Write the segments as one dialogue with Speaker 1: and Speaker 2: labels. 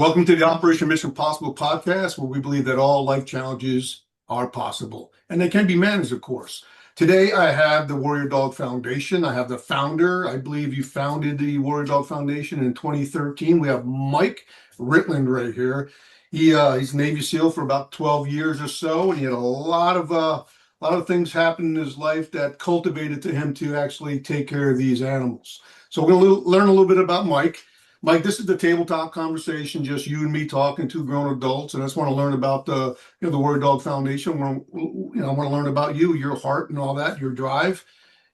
Speaker 1: Welcome to the Operation Mission Possible podcast, where we believe that all life challenges are possible and they can be managed, of course. Today, I have the Warrior Dog Foundation. I have the founder. I believe you founded the Warrior Dog Foundation in 2013. We have Mike Ritland right here. He's Navy SEAL for about 12 years or so, and he had a lot of things happen in his life that cultivated to him to actually take care of these animals. So we're going to learn a little bit about Mike. Mike, this is the tabletop conversation, just you and me talking, two grown adults, and I just want to learn about the Warrior Dog Foundation. I want to learn about you, your heart, and all that, your drive,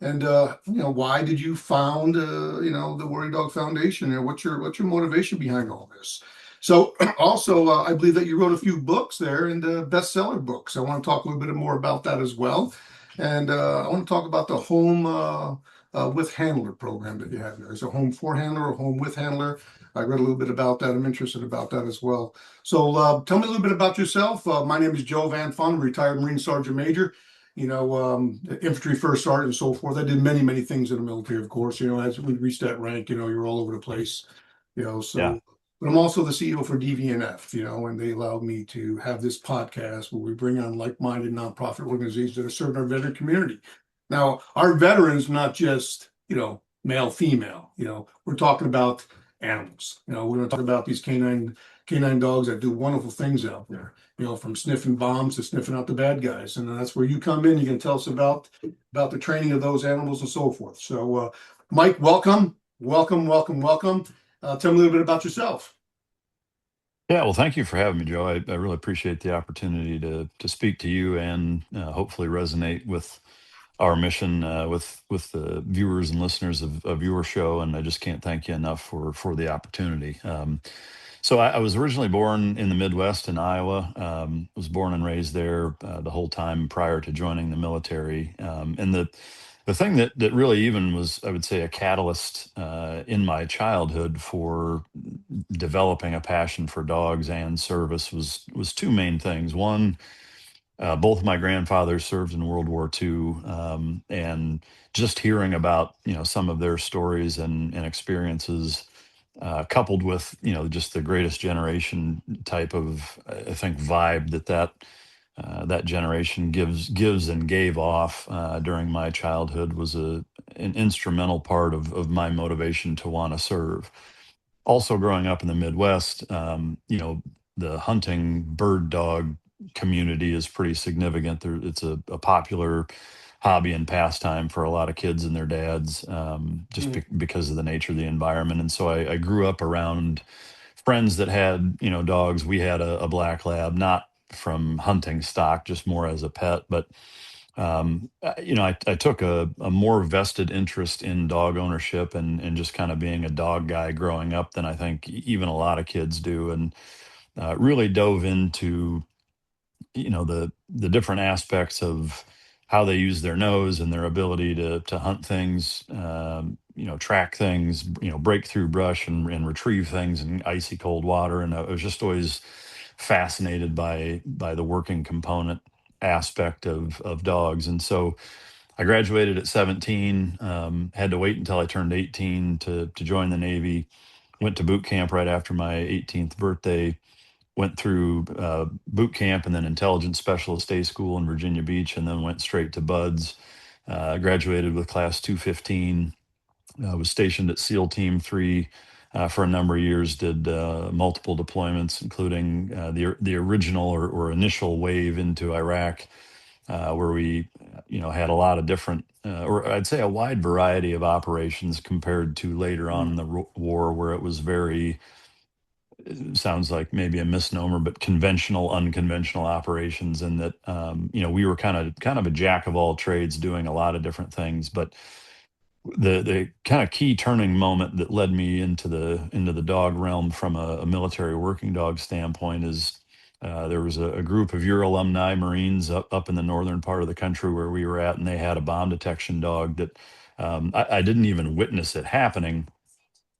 Speaker 1: and why did you found the Warrior Dog Foundation, and what's your motivation behind all this? So, also, I believe that you wrote a few books there, and bestseller books. I want to talk a little bit more about that as well, and I want to talk about the home. With handler program that you have there. Is a home for handler or home with handler? I read a little bit about that. I'm interested about that as well. So tell me a little bit about yourself. My name is Joe VanFonda, retired Marine Sergeant Major, infantry first sergeant and so forth. I did many things in the military, of course. As we reached that rank, you're all over the place,
Speaker 2: Yeah.
Speaker 1: But I'm also the CEO for DVNF, and they allowed me to have this podcast where we bring on like-minded nonprofit organizations that are serving our veteran community. Now, our veterans, not just, male, female, we're talking about animals. We're going to talk about these canine dogs that do wonderful things out there, from sniffing bombs to sniffing out the bad guys. And that's where you come in. You can tell us about the training of those animals and so forth. So, Mike, welcome. Tell me a little bit about yourself.
Speaker 2: Yeah. Well, thank you for having me, Joe. I really appreciate the opportunity to speak to you and hopefully resonate with our mission with the viewers and listeners of your show. And I just can't thank you enough for the opportunity. So I was originally born in the Midwest in Iowa. Was born and raised there the whole time prior to joining the military. And the thing that really even was, I would say, a catalyst in my childhood for developing a passion for dogs and service was two main things. One, both of my grandfathers served in World War II, and just hearing about some of their stories and experiences, coupled with just the greatest generation type of, I think, vibe that generation gives and gave off during my childhood was an instrumental part of my motivation to want to serve. Also, growing up in the Midwest, the hunting bird dog community is pretty significant. It's a popular hobby and pastime for a lot of kids and their dads, just because of the nature of the environment. And so I grew up around friends that had dogs. We had a black lab, not from hunting stock, just more as a pet, but I took a more vested interest in dog ownership and just kind of being a dog guy growing up than I think even a lot of kids do, and really dove into the different aspects of how they use their nose and their ability to hunt things, track things, break through brush and retrieve things in icy cold water. And I was just always fascinated by the working component aspect of dogs. And so I graduated at 17, had to wait until I turned 18 to join the Navy, went to boot camp right after my 18th birthday, went through boot camp and then intelligence specialist day school in Virginia Beach, and then went straight to Buds. Graduated with class 215. Was stationed at SEAL Team 3 for a number of years. Did multiple deployments, including the original or initial wave into Iraq, where we had a lot of different, or I'd say a wide variety of operations compared to later on in the war, where it was very, it sounds like maybe a misnomer, but conventional, unconventional operations, and that we were kind of a jack of all trades, doing a lot of different things. But the kind of key turning moment that led me into the dog realm from a military working dog standpoint is there was a group of your alumni Marines up in the northern part of the country where we were at, and they had a bomb detection dog that I didn't even witness it happening.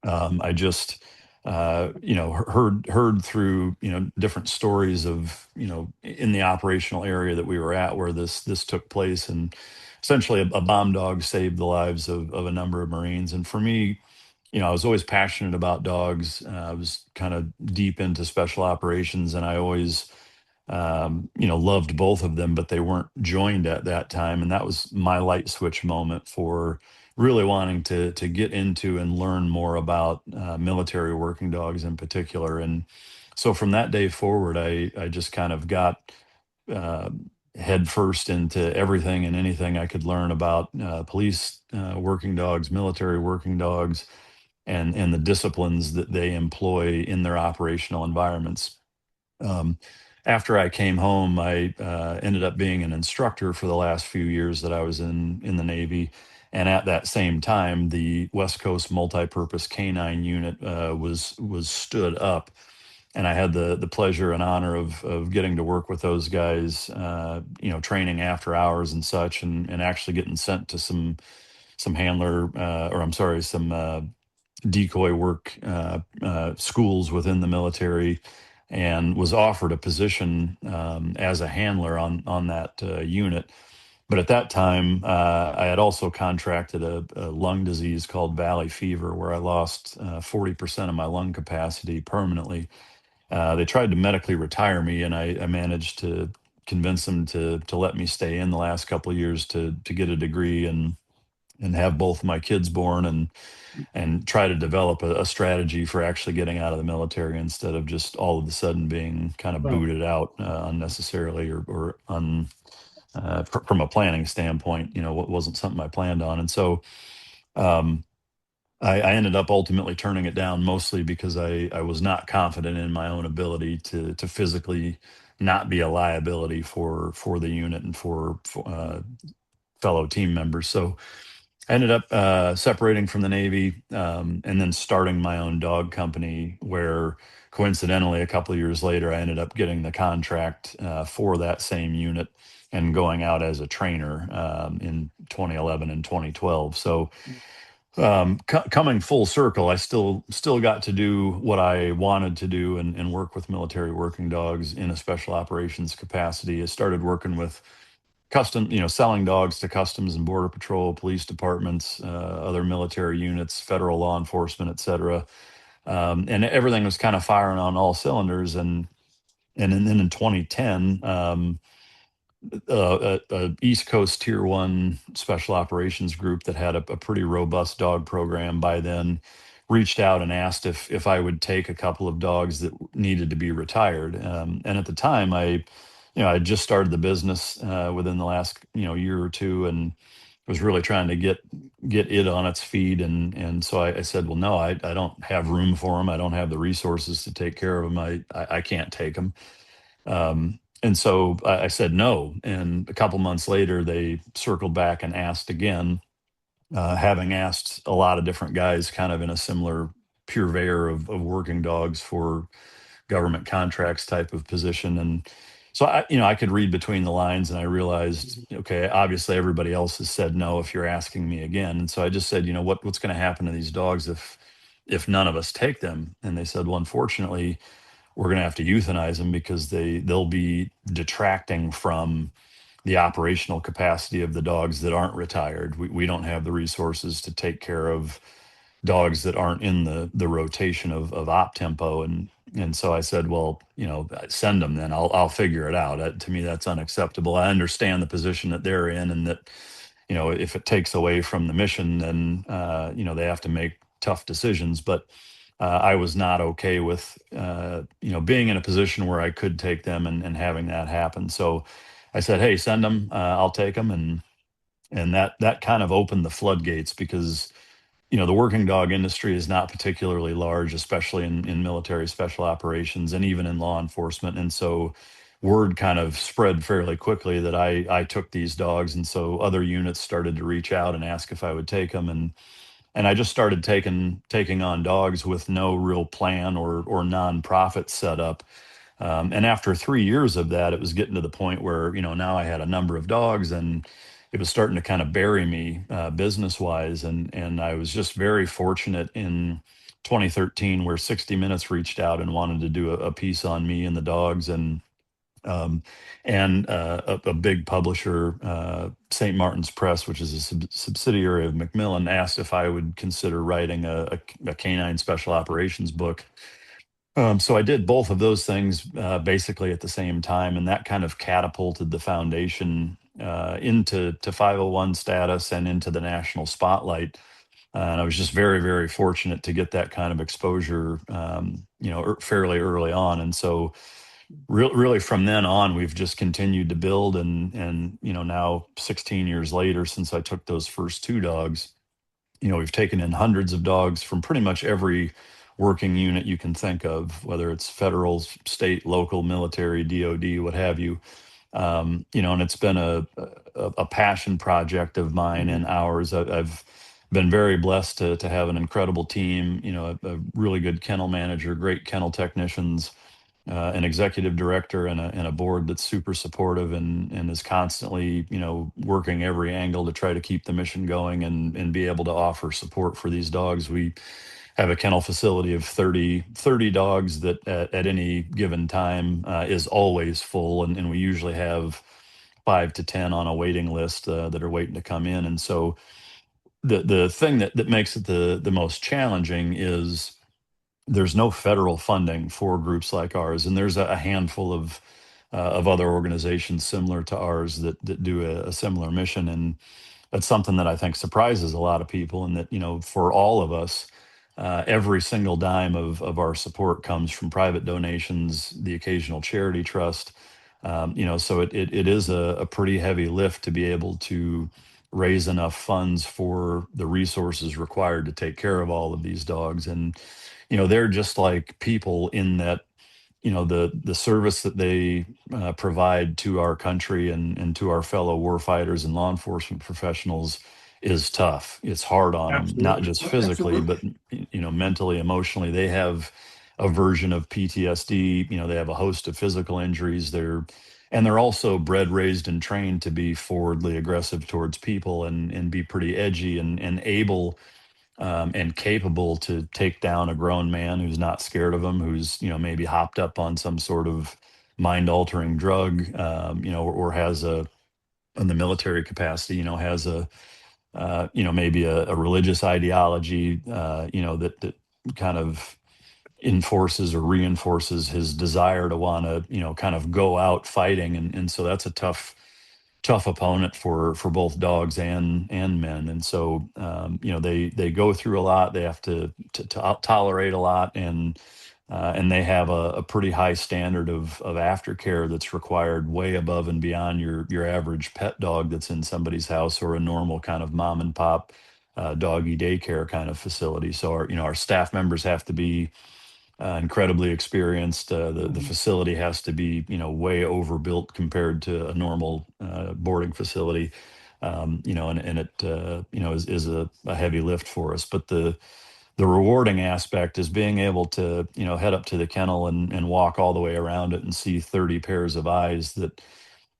Speaker 2: I just heard through different stories of in the operational area that we were at where this took place, and essentially a bomb dog saved the lives of a number of Marines. And for me, I was always passionate about dogs. I was kind of deep into special operations, and I always loved both of them, but they weren't joined at that time. And that was my light switch moment for really wanting to get into and learn more about military working dogs in particular. And so from that day forward, I just kind of got uh, head first into everything and anything I could learn about police working dogs, military working dogs, and the disciplines that they employ in their operational environments. um, After I came home, I ended up being an instructor for the last few years that I was in the Navy. And at that same time, the West Coast Multipurpose Canine Unit was stood up, and I had the pleasure and honor of getting to work with those guys, training after hours and such, and actually getting sent to some handler, or I'm sorry, some decoy work schools within the military, and was offered a position as a handler on that unit. But at that time, I had also contracted a lung disease called valley fever, where I lost 40% of my lung capacity permanently. They tried to medically retire me, and I managed to convince them to let me stay in the last couple of years to get a degree and have both my kids born, and try to develop a strategy for actually getting out of the military instead of just all of a sudden being kind of
Speaker 1: Right.
Speaker 2: booted out unnecessarily, from a planning standpoint. What wasn't something I planned on. And so um, I ended up ultimately turning it down, mostly because I was not confident in my own ability to physically not be a liability for the unit and for fellow team members. So I ended up separating from the Navy, and then starting my own dog company, where coincidentally, a couple of years later, I ended up getting the contract for that same unit and going out as a trainer in 2011 and 2012. So coming full circle, I still got to do what I wanted to do, and work with military working dogs in a special operations capacity. I started working with selling dogs to Customs and Border Patrol, police departments, other military units, federal law enforcement, et cetera. And everything was kind of firing on all cylinders. And then in 2010, a East Coast Tier One special operations group that had a pretty robust dog program by then reached out and asked if I would take a couple of dogs that needed to be retired. And at the time, I had just started the business within the last year or two, and was really trying to get it on its feet. And so I said, well, no, I don't have room for them. I don't have the resources to take care of them. I can't take them. And so I said no. And a couple months later, they circled back and asked again, having asked a lot of different guys kind of in a similar purveyor of working dogs for government contracts type of position. And so I could read between the lines, and I realized, okay, obviously everybody else has said no if you're asking me again. And so I just said, what's going to happen to these dogs if none of us take them? And they said, well, unfortunately, we're going to have to euthanize them because they'll be detracting from the operational capacity of the dogs that aren't retired. We don't have the resources to take care of dogs that aren't in the rotation of op tempo. And so I said, well, send them, then I'll figure it out. To me, that's unacceptable. I understand the position that they're in, and that if it takes away from the mission, then they have to make tough decisions. But I was not okay with being in a position where I could take them, and having that happen. So I said, hey, send them, I'll take them. And that kind of opened the floodgates, because the working dog industry is not particularly large, especially in military special operations and even in law enforcement. And so word kind of spread fairly quickly that I took these dogs. And so other units started to reach out and ask if I would take them. And I just started taking on dogs with no real plan or nonprofit setup. And after 3 years of that, it was getting to the point where, now I had a number of dogs, and it was starting to kind of bury me business wise. And I was just very fortunate in 2013, where 60 Minutes reached out and wanted to do a piece on me and the dogs. And and a big publisher, St. Martin's Press, which is a subsidiary of Macmillan, asked if I would consider writing a canine special operations book. So I did both of those things basically at the same time, and that kind of catapulted the foundation into 501 status and into the national spotlight. And I was just very, very fortunate to get that kind of exposure, fairly early on. And so, really, from then on, we've just continued to build. And now 16 years later, since I took those first two dogs, we've taken in hundreds of dogs from pretty much every working unit you can think of, whether it's federal, state, local, military, DoD, what have you. And it's been a passion project of mine
Speaker 1: Mhm.
Speaker 2: and ours. I've been very blessed to have an incredible team, a really good kennel manager, great kennel technicians, an executive director, and a board that's super supportive and is constantly, working every angle to try to keep the mission going and be able to offer support for these dogs. We have a kennel facility of 30 dogs that at any given time is always full. And we usually have 5 to 10 on a waiting list that are waiting to come in. And so the thing that makes it the most challenging is there's no federal funding for groups like ours, and there's a handful of other organizations similar to ours that do a similar mission. And that's something that I think surprises a lot of people, and that for all of us, every single dime of our support comes from private donations, the occasional charity trust. So it is a pretty heavy lift to be able to raise enough funds for the resources required to take care of all of these dogs. And they're just like people in that the service that they provide to our country and to our fellow warfighters and law enforcement professionals is tough. It's hard on them, not
Speaker 1: Absolutely.
Speaker 2: just physically, but
Speaker 1: Absolutely.
Speaker 2: mentally, emotionally. They have a version of PTSD. They have a host of physical injuries. They're also bred, raised, and trained to be forwardly aggressive towards people and be pretty edgy and able and capable to take down a grown man who's not scared of him, who's maybe hopped up on some sort of mind altering drug, or has in the military capacity, has maybe a religious ideology, that kind of enforces or reinforces his desire to want to kind of go out fighting. And so that's a tough opponent for both dogs and men. And so they go through a lot. They have to tolerate a lot, and they have a pretty high standard of aftercare that's required, way above and beyond your average pet dog that's in somebody's house or a normal kind of mom and pop doggy daycare kind of facility. So our staff members have to be incredibly experienced. The
Speaker 1: Mhm.
Speaker 2: facility has to be way overbuilt compared to a normal boarding facility. And it is a heavy lift for us. But the rewarding aspect is being able to head up to the kennel and walk all the way around it and see 30 pairs of eyes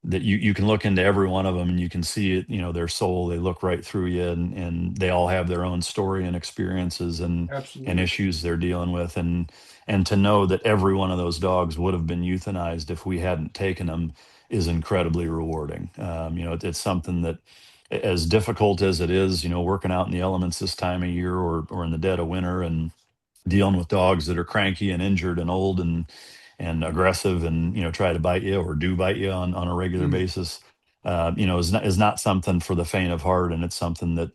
Speaker 2: that you can look into every one of them, and you can see it, their soul. They look right through you, and they all have their own story and experiences and
Speaker 1: Absolutely.
Speaker 2: issues they're dealing with. And to know that every one of those dogs would have been euthanized if we hadn't taken them is incredibly rewarding. It's something that, as difficult as it is, working out in the elements this time of year, or in the dead of winter, and dealing with dogs that are cranky and injured and old and aggressive, and try to bite you or do bite you on a regular
Speaker 1: Mm.
Speaker 2: basis, is not something for the faint of heart. And it's something that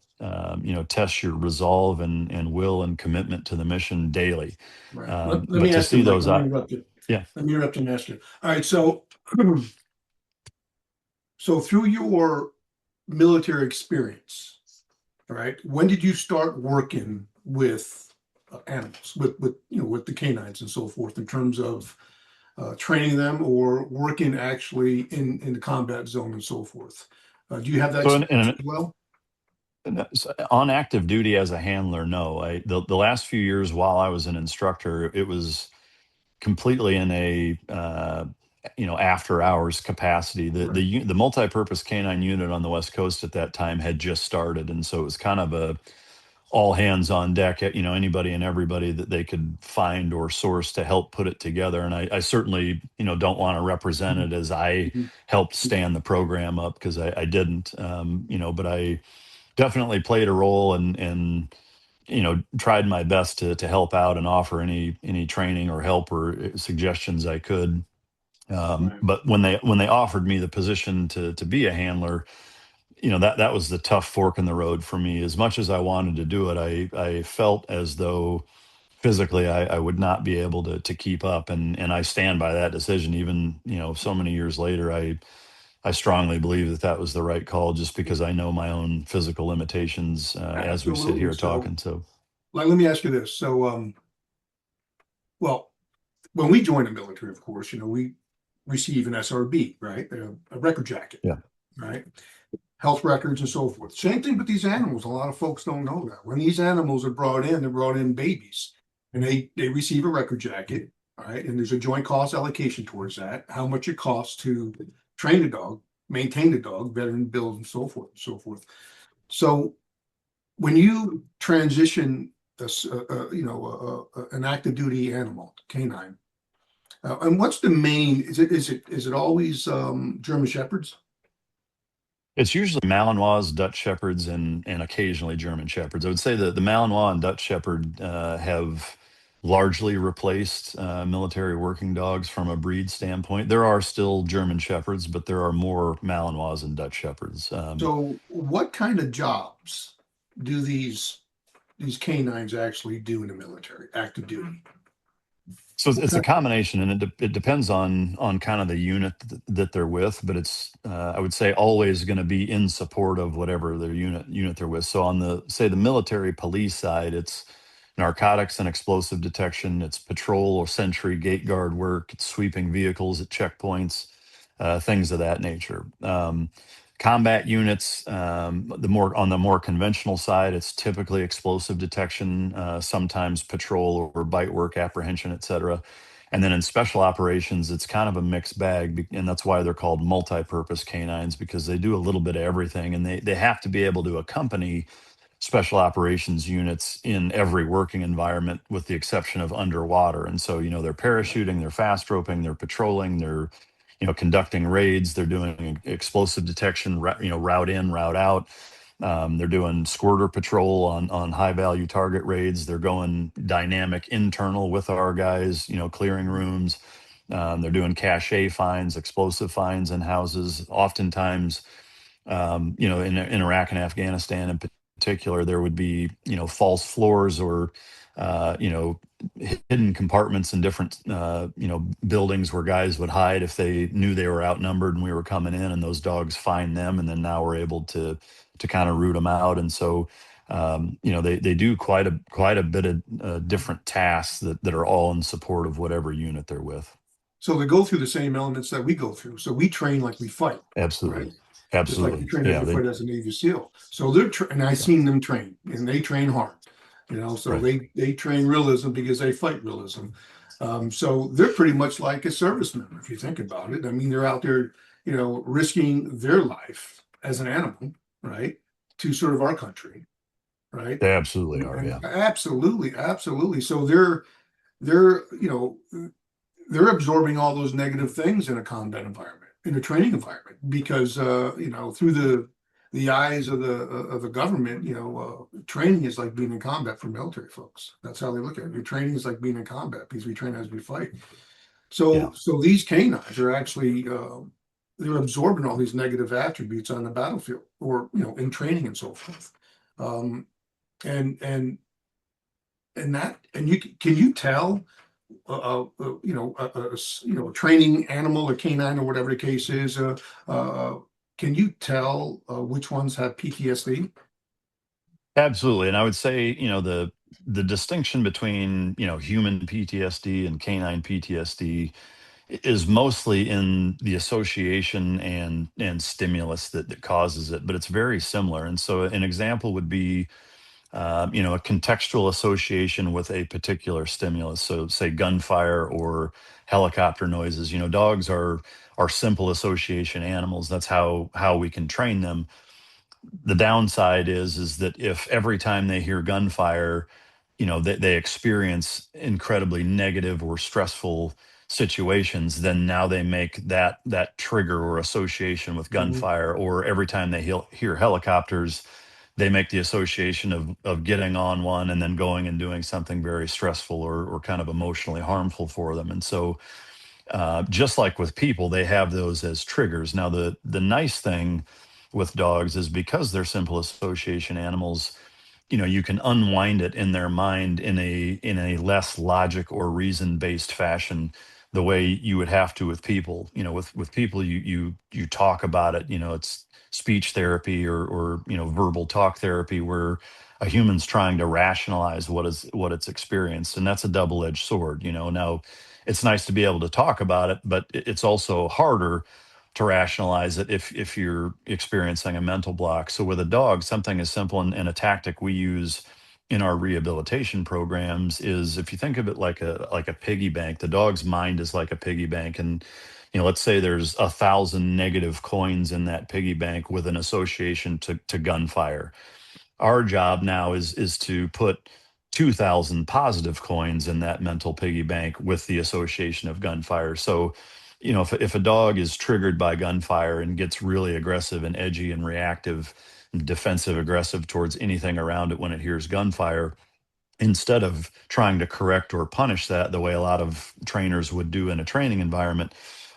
Speaker 2: tests your resolve and will and commitment to the mission daily.
Speaker 1: Right. Let
Speaker 2: But
Speaker 1: me
Speaker 2: to
Speaker 1: ask you,
Speaker 2: see
Speaker 1: Mike,
Speaker 2: those,
Speaker 1: let me interrupt you.
Speaker 2: yeah.
Speaker 1: Let me interrupt you and ask you. All right. So, so through your military experience, all right, when did you start working with animals, with the canines and so forth, in terms of training them or working actually in the combat zone and so forth? Do you have that
Speaker 2: So
Speaker 1: experience as well?
Speaker 2: on active duty as a handler, no. The last few years while I was an instructor, it was completely in a after hours capacity.
Speaker 1: Right.
Speaker 2: The multi-purpose canine unit on the West Coast at that time had just started, and so it was kind of all hands on deck, anybody and everybody that they could find or source to help put it together. And I certainly, don't want to represent it as I
Speaker 1: Mhm.
Speaker 2: helped stand the program up, because I didn't, but I definitely played a role, and tried my best to help out and offer any training or help or suggestions I could.
Speaker 1: Right.
Speaker 2: But when they offered me the position to be a handler, that was the tough fork in the road for me. As much as I wanted to do it, I felt as though physically I would not be able to keep up, and I stand by that decision. Even so many years later, I strongly believe that was the right call, just because I know my own physical limitations as we sit
Speaker 1: Absolutely.
Speaker 2: here
Speaker 1: So,
Speaker 2: talking. So
Speaker 1: like, let me ask you this. So, well, when we join the military, of course, we receive an SRB, right? A record jacket,
Speaker 2: yeah,
Speaker 1: right? Health records and so forth. Same thing with these animals. A lot of folks don't know that. When these animals are brought in, they're brought in babies, and they receive a record jacket, all right? And there's a joint cost allocation towards that, how much it costs to train the dog, maintain the dog, veteran bills, and so forth and so forth. So when you transition an active duty animal, canine, and what's the main? Is it always German shepherds?
Speaker 2: it's usually Malinois, Dutch Shepherds, and occasionally German Shepherds. I would say that the Malinois and Dutch Shepherd have largely replaced military working dogs from a breed standpoint. There are still German Shepherds, but there are more Malinois and Dutch Shepherds.
Speaker 1: So, what kind of jobs do these canines actually do in the military, active duty?
Speaker 2: So it's
Speaker 1: What
Speaker 2: it's a
Speaker 1: kind?
Speaker 2: combination, and it depends on kind of the unit that they're with, but it's I would say always going to be in support of whatever their unit they're with. So on the military police side, it's narcotics and explosive detection, it's patrol or sentry gate guard work, it's sweeping vehicles at checkpoints, things of that nature. Combat units, on the more conventional side, it's typically explosive detection, sometimes patrol or bite work, apprehension, etc. And then in special operations, it's kind of a mixed bag, and that's why they're called multi-purpose canines, because they do a little bit of everything, and they have to be able to accompany special operations units in every working environment, with the exception of underwater. And so, they're parachuting, they're fast roping, they're patrolling, they're, conducting raids, they're doing explosive detection, route in, route out. They're doing squirter patrol on high value target raids. They're going dynamic internal with our guys, clearing rooms. They're doing cache finds, explosive finds in houses. Oftentimes, in Iraq and Afghanistan in particular, there would be, false floors or, hidden compartments in different, buildings where guys would hide if they knew they were outnumbered and we were coming in, and those dogs find them, and then now we're able to kind of root them out. And so, they do quite a bit of different tasks that are all in support of whatever unit they're with.
Speaker 1: So they go through the same elements that we go through. So we train like we fight, right?
Speaker 2: Absolutely,
Speaker 1: Just like you
Speaker 2: absolutely,
Speaker 1: train as
Speaker 2: yeah.
Speaker 1: you
Speaker 2: They
Speaker 1: fight as a Navy SEAL. So and I've
Speaker 2: Yeah,
Speaker 1: seen them train, and they train hard. So
Speaker 2: right.
Speaker 1: they train realism because they fight realism. So they're pretty much like a service member if you think about it. I mean, they're out there, risking their life as an animal, right, to serve our country, right?
Speaker 2: They absolutely are.
Speaker 1: And
Speaker 2: Yeah.
Speaker 1: absolutely, absolutely. So they're absorbing all those negative things in a combat environment, in a training environment, because through the eyes of the government, training is like being in combat for military folks. That's how they look at it. Your training is like being in combat because we train as we fight.
Speaker 2: Yeah.
Speaker 1: So these canines are actually they're absorbing all these negative attributes on the battlefield, or in training and so forth. Um, and and and you can you tell a training animal, a canine, or whatever the case is. Uh, can you tell which ones have PTSD?
Speaker 2: Absolutely. And I would say, the distinction between, human PTSD and canine PTSD is mostly in the association and stimulus that causes it, but it's very similar. And so an example would be, a contextual association with a particular stimulus. So say gunfire or helicopter noises. Dogs are simple association animals. That's how we can train them. The downside is that if every time they hear gunfire, they experience incredibly negative or stressful situations, then now they make that trigger or association with
Speaker 1: Mhm.
Speaker 2: gunfire. Or every time they hear helicopters, they make the association of getting on one and then going and doing something very stressful or kind of emotionally harmful for them. And so, just like with people, they have those as triggers. Now, the nice thing with dogs is because they're simple association animals, you can unwind it in their mind in a less logic or reason based fashion, the way you would have to with people. With people, you talk about it. It's speech therapy or verbal talk therapy, where a human's trying to rationalize what it's experienced, and that's a double edged sword. Now, it's nice to be able to talk about it, but it's also harder to rationalize it if you're experiencing a mental block. So with a dog, something as simple, and a tactic we use in our rehabilitation programs, is if you think of it like a piggy bank. The dog's mind is like a piggy bank, and let's say there's 1,000 negative coins in that piggy bank with an association to gunfire. Our job now is to put 2,000 positive coins in that mental piggy bank with the association of gunfire. So, if a dog is triggered by gunfire and gets really aggressive and edgy and reactive and defensive aggressive towards anything around it when it hears gunfire, instead of trying to correct or punish that the way a lot of trainers would do in a training environment,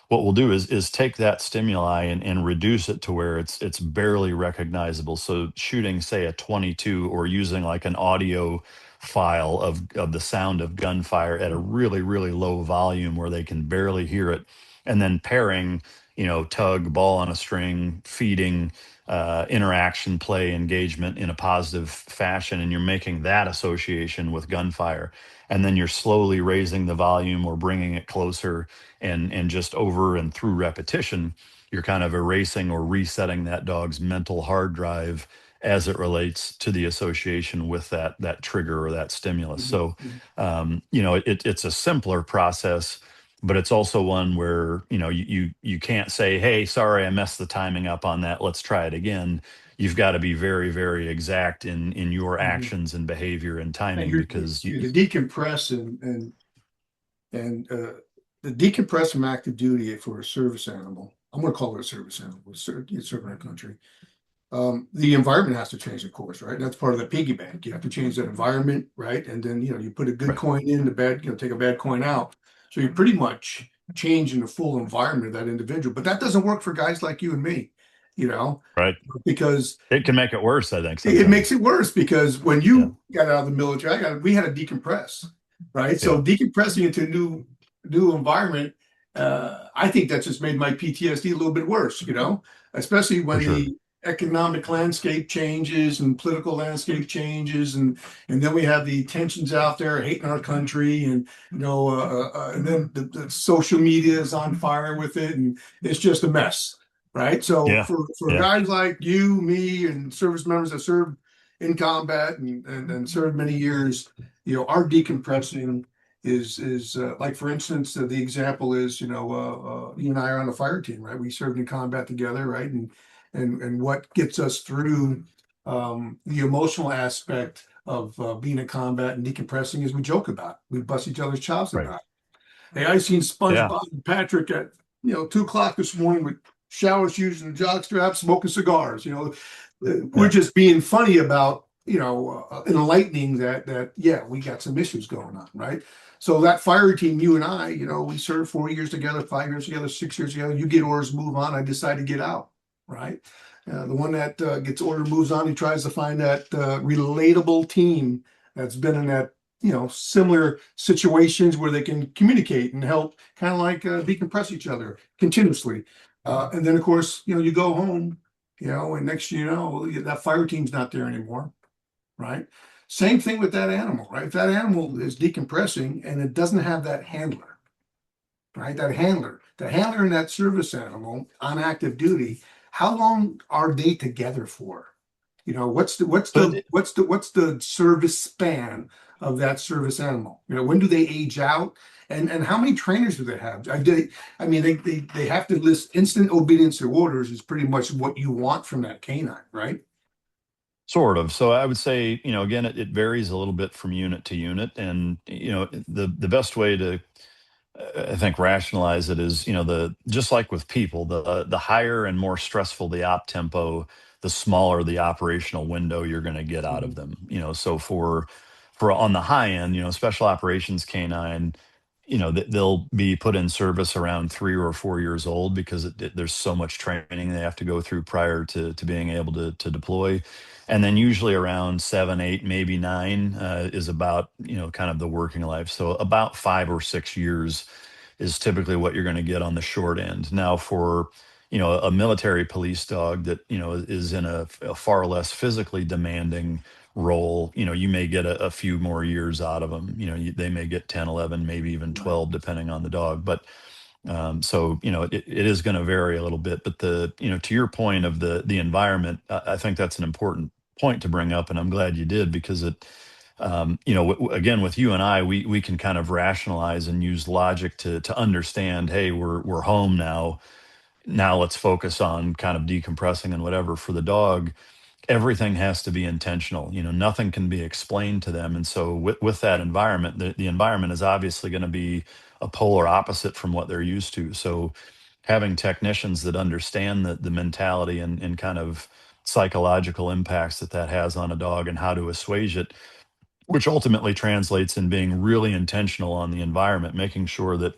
Speaker 2: what we'll do is take that stimuli and reduce it to where it's barely recognizable. So shooting, say, a 22, or using like an audio file of the sound of gunfire at a really, really low volume where they can barely hear it, and then pairing, tug, ball on a string, feeding, interaction, play, engagement in a positive fashion, and you're making that association with gunfire. And then you're slowly raising the volume or bringing it closer, and just over and through repetition, you're kind of erasing or resetting that dog's mental hard drive as it relates to the association with that trigger or that stimulus.
Speaker 1: Mhm.
Speaker 2: So,
Speaker 1: Mhm.
Speaker 2: it's a simpler process, but it's also one where you can't say, "Hey, sorry, I messed the timing up on that. Let's try it again." You've got to be very, very exact in your
Speaker 1: Mhm.
Speaker 2: actions and behavior and
Speaker 1: And
Speaker 2: timing, because
Speaker 1: you're to decompress and the decompress from active duty for a service animal. I'm going to call it a service animal. It's serving our country. The environment has to change, of course, right? That's part of the piggy bank. You have to change that environment, right? And then you put a good
Speaker 2: right,
Speaker 1: coin in, the bad, take a bad coin out. So you're pretty much changing the full environment of that individual. But that doesn't work for guys like you and me, you know,
Speaker 2: right.
Speaker 1: because
Speaker 2: It can make it worse, I think,
Speaker 1: it makes
Speaker 2: sometimes.
Speaker 1: it worse because when
Speaker 2: Yeah,
Speaker 1: you got out of the military, we had to decompress, right? So
Speaker 2: yeah,
Speaker 1: decompressing into a new environment, I think that just made my PTSD a little bit worse, especially
Speaker 2: for
Speaker 1: when
Speaker 2: sure.
Speaker 1: the economic landscape changes and political landscape changes, and then we have the tensions out there hating our country, and and then the social media is on fire with it, and it's just a mess. Right. So
Speaker 2: Yeah,
Speaker 1: for
Speaker 2: yeah,
Speaker 1: guys like you, me, and service members that served in combat and served many years, our decompressing is like, for instance, the example is, you and I are on a fire team, right? We served in combat together, right? And what gets us through the emotional aspect of being in combat and decompressing is we joke about it. We bust each other's chops
Speaker 2: right.
Speaker 1: about it. Hey, I seen
Speaker 2: Yeah,
Speaker 1: SpongeBob and Patrick at 2 o'clock this morning with shower shoes and jock straps, smoking cigars. We're
Speaker 2: yeah,
Speaker 1: just being funny about enlightening that yeah, we got some issues going on, right? So that fire team, you and I, we served 4 years together, 5 years together, 6 years together. You get orders, move on. I decide to get out, right? The one that gets order moves on, he tries to find that relatable team that's been in that similar situations where they can communicate and help kind of like decompress each other continuously. And then of course, you go home, and next you know, that fire team's not there anymore, right? Same thing with that animal, right? If that animal is decompressing and it doesn't have that handler, right? The handler in that service animal on active duty, how long are they together for? What's the what's
Speaker 2: but
Speaker 1: the what's the what's the service span of that service animal? When do they age out? And how many trainers do they have? I mean, they have to list instant obedience to orders is pretty much what you want from that canine, right?
Speaker 2: Sort of. So I would say, again, it varies a little bit from unit to unit, and the best way to I think rationalize it is, the just like with people, the higher and more stressful the op tempo, the smaller the operational window you're going to get out of
Speaker 1: Mhm.
Speaker 2: them. So for on the high end, Special Operations K9, they'll be put in service around 3 or 4 years old because there's so much training they have to go through prior to being able to deploy. And then usually around 7, 8, maybe 9 is about, kind of the working life. So about 5 or 6 years is typically what you're going to get on the short end. Now, for a military police dog that is in a far less physically demanding role, you may get a few more years out of them. They may get 10, 11, maybe even
Speaker 1: Right.
Speaker 2: 12, depending on the dog. But so it is going to vary a little bit. But to your point of the environment, I think that's an important point to bring up, and I'm glad you did because it again, with you and I, we can kind of rationalize and use logic to understand, hey, we're home now. Now let's focus on kind of decompressing and whatever. For the dog, everything has to be intentional. Nothing can be explained to them. And so with that environment, the environment is obviously going to be a polar opposite from what they're used to. So having technicians that understand the mentality and kind of psychological impacts that has on a dog and how to assuage it, which ultimately translates in being really intentional on the environment, making sure that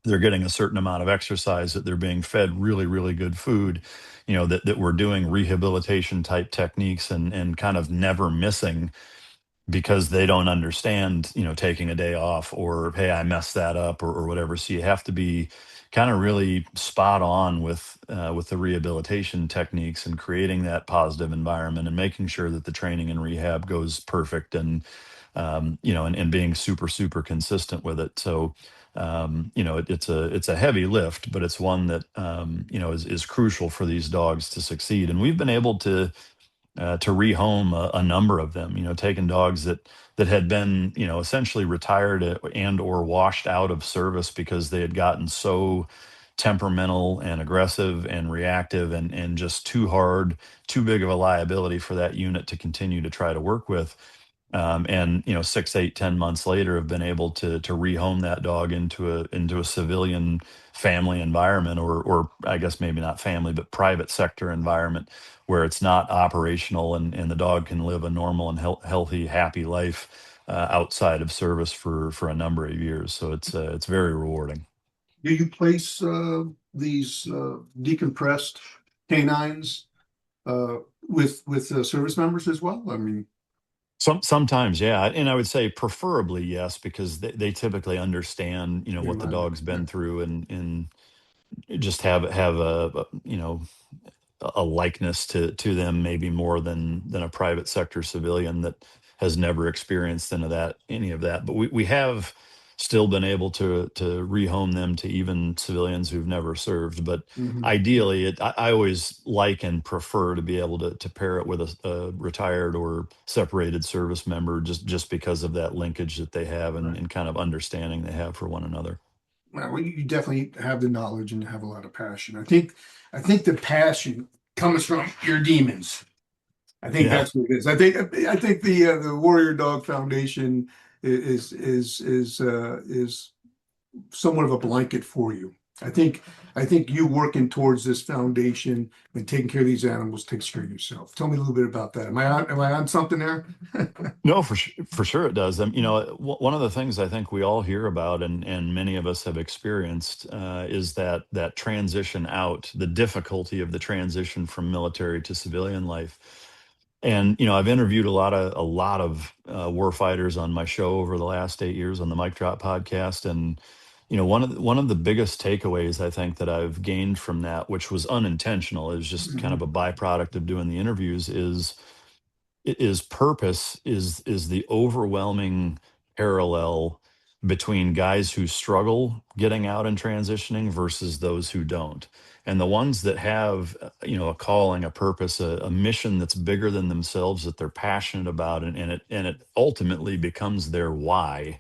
Speaker 2: they're getting a certain amount of exercise, that they're being fed really, really good food, that we're doing rehabilitation type techniques and kind of never missing because they don't understand, taking a day off or, hey, I messed that up or whatever. So you have to be kind of really spot on with the rehabilitation techniques and creating that positive environment and making sure that the training and rehab goes perfect and being super, super consistent with it. So, it's a heavy lift, but it's one that, is crucial for these dogs to succeed. And we've been able to rehome a number of them. Taking dogs that had been, essentially retired and or washed out of service because they had gotten so temperamental and aggressive and reactive and just too hard, too big of a liability for that unit to continue to try to work with. And 6, 8, 10 months later, have been able to rehome that dog into a civilian family environment, or I guess maybe not family, but private sector environment where it's not operational and the dog can live a normal and healthy, happy life outside of service for a number of years. So it's very rewarding.
Speaker 1: Do you place these decompressed canines uh, with service members as well? I mean,
Speaker 2: Sometimes, yeah, and I would say preferably yes, because they typically understand,
Speaker 1: the
Speaker 2: what the
Speaker 1: environment.
Speaker 2: dog's
Speaker 1: Yeah.
Speaker 2: been through and just have a likeness to them, maybe more than a private sector civilian that has never experienced any of that. But we have still been able to rehome them to even civilians who've never served. But
Speaker 1: Mhm.
Speaker 2: ideally, I always like and prefer to be able to pair it with a retired or separated service member, just because of that linkage that they have
Speaker 1: Right.
Speaker 2: and kind of understanding they have for one another.
Speaker 1: Well, you definitely have the knowledge and have a lot of passion. I think the passion comes from your demons. I think
Speaker 2: Yeah.
Speaker 1: that's what it is. I think the Warrior Dog Foundation is somewhat of a blanket for you. I think I think you working towards this foundation and taking care of these animals takes care of yourself. Tell me a little bit about that. Am I on something there?
Speaker 2: No, for sure it does. One of the things I think we all hear about and many of us have experienced is that transition out, the difficulty of the transition from military to civilian life. And I've interviewed a lot of war fighters on my show over the last 8 years on the Mike Drop podcast, and one of the biggest takeaways I think that I've gained from that, which was unintentional, is just kind of
Speaker 1: Mhm.
Speaker 2: a byproduct of doing the interviews, is purpose is the overwhelming parallel between guys who struggle getting out and transitioning versus those who don't. And the ones that have a calling, a purpose, a mission that's bigger than themselves, that they're passionate about, and it ultimately becomes their why,